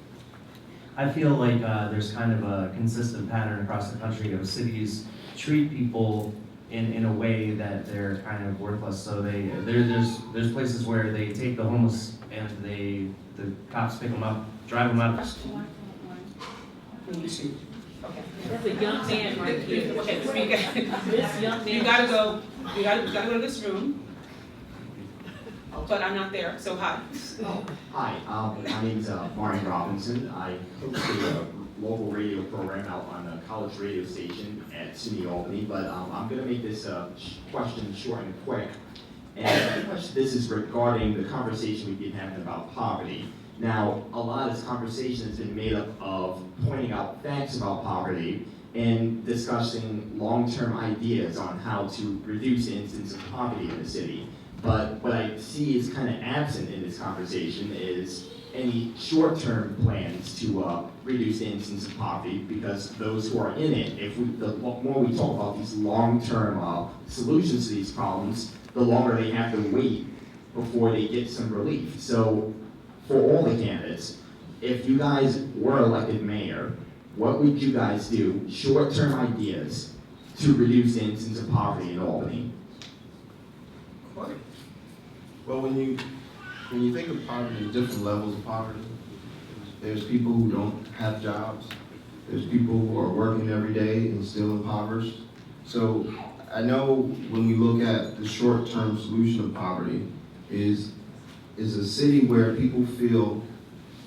H: I feel like there's kind of a consistent pattern across the country of cities treat people in a way that they're kind of worthless. So there's places where they take the homeless and the cops pick them up, drive them out.
C: That's a young man right here. Okay, so this young man. You gotta go to this room. But I'm not there, so hi.
R: Hi, my name's Martin Robinson. I host a local radio program out on a college radio station at SUNY Albany, but I'm going to make this question short and quick. And this is regarding the conversation we've been having about poverty. Now, a lot of this conversation has been made up of pointing out facts about poverty and discussing long-term ideas on how to reduce the incidence of poverty in the city. But what I see is kind of absent in this conversation is any short-term plans to reduce the incidence of poverty, because those who are in it, the more we talk about these long-term solutions to these problems, the longer they have to wait before they get some relief. So for all the candidates, if you guys were elected mayor, what would you guys do, short-term ideas, to reduce the incidence of poverty in Albany?
E: Well, when you think of poverty, there's different levels of poverty. There's people who don't have jobs. There's people who are working every day and still impoverished. So I know when we look at the short-term solution of poverty is a city where people feel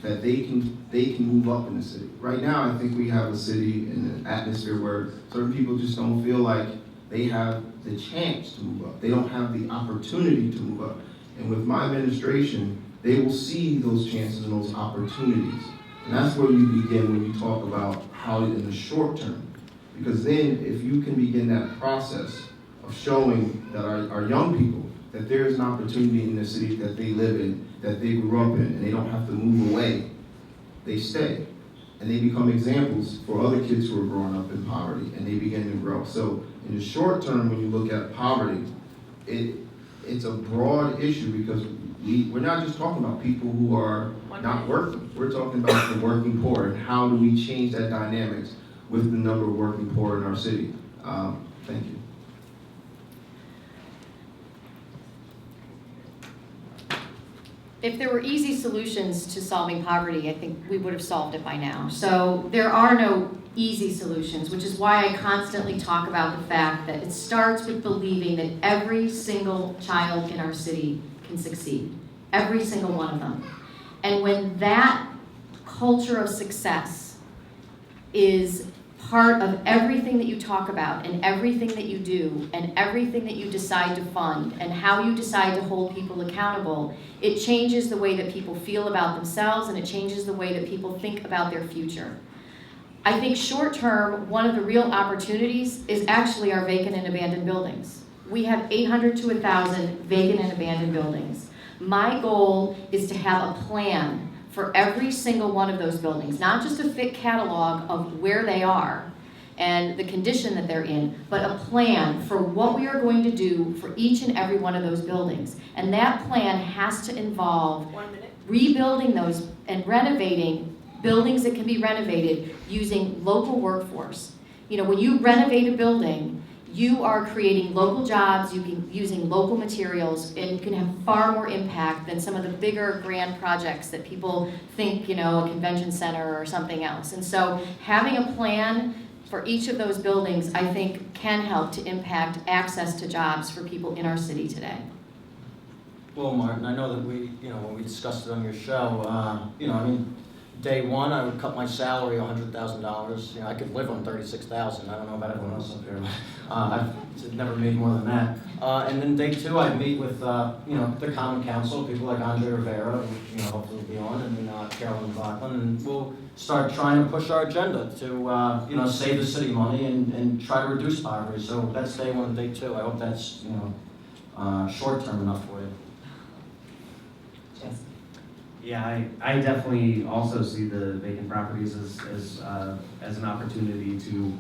E: that they can move up in the city. Right now, I think we have a city and an atmosphere where certain people just don't feel like they have the chance to move up. They don't have the opportunity to move up. And with my administration, they will see those chances and those opportunities. And that's where you begin when you talk about how in the short term. Because then if you can begin that process of showing that our young people that there is an opportunity in the city that they live in, that they grew up in, and they don't have to move away, they stay. and they become examples for other kids who are growing up in poverty, and they begin to grow. So in the short term, when you look at poverty, it's a broad issue because we're not just talking about people who are not working. We're talking about the working poor and how do we change that dynamics with the number of working poor in our city. Thank you.
F: If there were easy solutions to solving poverty, I think we would have solved it by now. So there are no easy solutions, which is why I constantly talk about the fact that it starts with believing that every single child in our city can succeed. Every single one of them. And when that culture of success is part of everything that you talk about and everything that you do and everything that you decide to fund and how you decide to hold people accountable, it changes the way that people feel about themselves and it changes the way that people think about their future. I think short term, one of the real opportunities is actually our vacant and abandoned buildings. We have 800 to 1,000 vacant and abandoned buildings. My goal is to have a plan for every single one of those buildings, not just a fit catalog of where they are and the condition that they're in, but a plan for what we are going to do for each and every one of those buildings. And that plan has to involve rebuilding those and renovating buildings that can be renovated using local workforce. You know, when you renovate a building, you are creating local jobs, using local materials, and you can have far more impact than some of the bigger grand projects that people think, you know, a convention center or something else. And so having a plan for each of those buildings, I think, can help to impact access to jobs for people in our city today.
G: Well, Martin, I know that when we discussed it on your show, day one, I would cut my salary $100,000. I could live on $36,000. I don't know about everyone else up here, but I've never made more than that. And then day two, I'd meet with the Common Council, people like Andre Rivera, who hopefully will be on, and then Carolyn Bachman, and we'll start trying to push our agenda to save the city money and try to reduce poverty. So that's day one and day two. I hope that's short term enough for you.
H: Yeah, I definitely also see the vacant properties as an opportunity to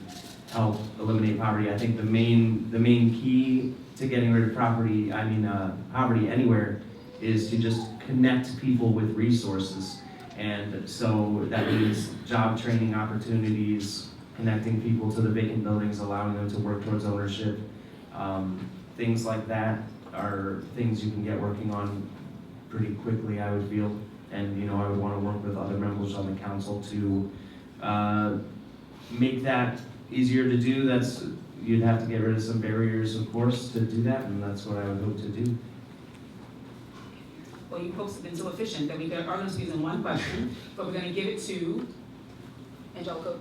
H: help eliminate poverty. I think the main key to getting rid of poverty anywhere is to just connect people with resources. And so that means job training opportunities, connecting people to the vacant buildings, allowing them to work towards ownership. Things like that are things you can get working on pretty quickly, I would feel. And I would want to work with other members on the council to make that easier to do. You'd have to get rid of some barriers, of course, to do that, and that's what I would hope to do.
C: Well, you folks have been so efficient that we are going to squeeze in one question, but we're going to give it to Angelica.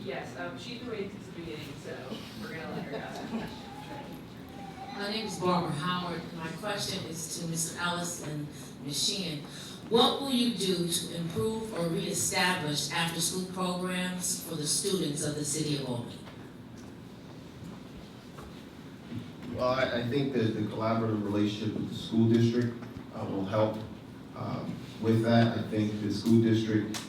I: Yes, she's been waiting since the beginning, so we're going to let her go.
S: My name is Barbara Howard. My question is to Mr. Ellis and Ms. Sheehan. What will you do to improve or reestablish after-school programs for the students of the city of Albany?
E: Well, I think that the collaborative relationship with the school district will help with that. I think the school district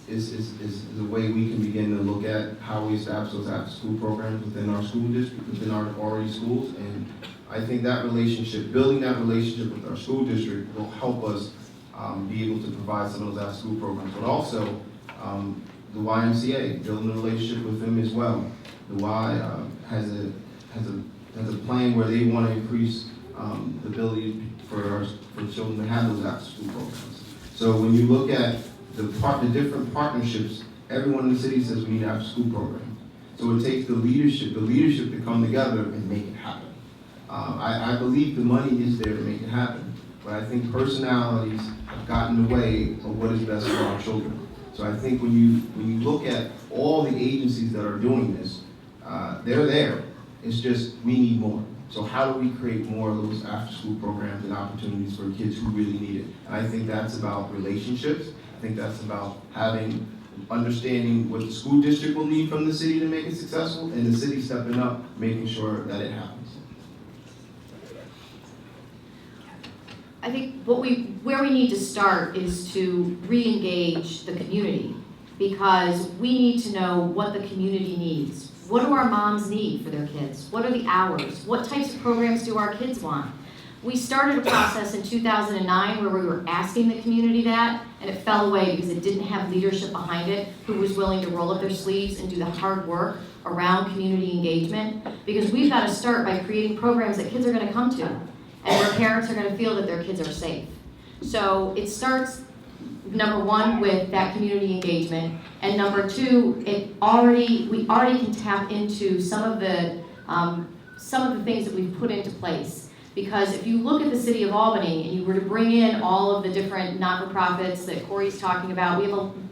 E: is the way we can begin to look at how we establish those after-school programs within our school district, within our already schools. And I think that relationship, building that relationship with our school district will help us be able to provide some of those after-school programs. But also, the YMCA, building a relationship with them as well. The Y has a plan where they want to increase the ability for children to have those after-school programs. So when you look at the different partnerships, everyone in the city says we need an after-school program. So it takes the leadership to come together and make it happen. I believe the money is there to make it happen, but I think personalities have gotten in the way of what is best for our children. So I think when you look at all the agencies that are doing this, they're there. It's just we need more. So how do we create more of those after-school programs and opportunities for kids who really need it? And I think that's about relationships. I think that's about understanding what the school district will need from the city to make it successful, and the city stepping up, making sure that it happens.
F: I think where we need to start is to re-engage the community, because we need to know what the community needs. What do our moms need for their kids? What are the hours? What types of programs do our kids want? We started a process in 2009 where we were asking the community that, and it fell away because it didn't have leadership behind it who was willing to roll up their sleeves and do the hard work around community engagement. Because we've got to start by creating programs that kids are going to come to, and where parents are going to feel that their kids are safe. So it starts, number one, with that community engagement, and number two, we already can tap into some of the things that we've put into place. Because if you look at the city of Albany and you were to bring in all of the different not-for-profits that Corey's talking about,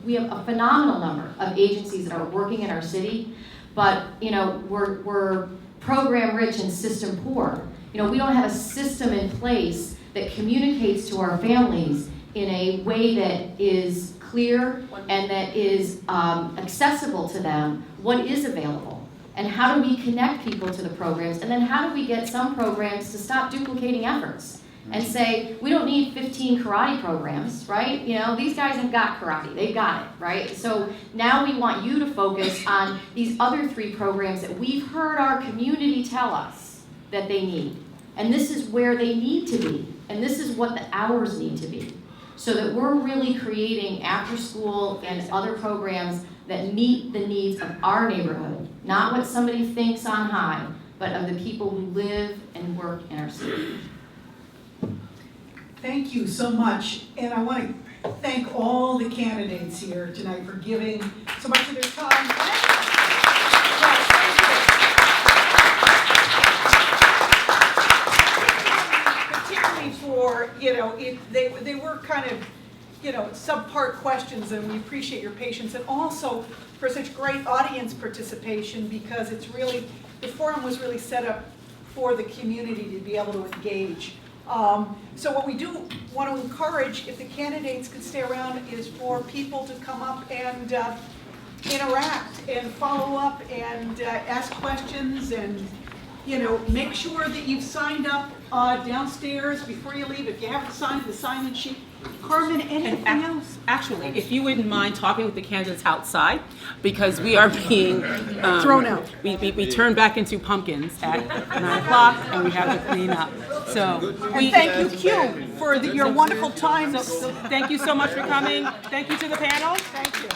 F: we have a phenomenal number of agencies that are working in our city, but we're program rich and system poor. We don't have a system in place that communicates to our families in a way that is clear and that is accessible to them what is available. And how do we connect people to the programs? And then how do we get some programs to stop duplicating efforts and say, we don't need 15 karate programs, right? These guys have got karate, they've got it, right? So now we want you to focus on these other 3 programs that we've heard our community tell us that they need. And this is where they need to be. And this is what the hours need to be. So that we're really creating after school and other programs that meet the needs of our neighborhood, not what somebody thinks on high, but of the people who live and work in our city.
D: Thank you so much, and I want to thank all the candidates here tonight for giving so much of their time. Particularly for, they were kind of, subpart questions, and we appreciate your patience, and also for such great audience participation, because the forum was really set up for the community to be able to engage. So what we do want to encourage, if the candidates could stay around, is for people to come up and interact and follow up and ask questions, and make sure that you've signed up downstairs before you leave. If you haven't signed the sign-in sheet, Carmen, anything else?
C: Actually, if you wouldn't mind talking with the candidates outside, because we are being
D: thrown out.
C: We turn back into pumpkins at 9 o'clock, and we have to clean up. So
D: thank you, Q, for your wonderful time.
C: So thank you so much for coming. Thank you to the panel.
D: Thank you.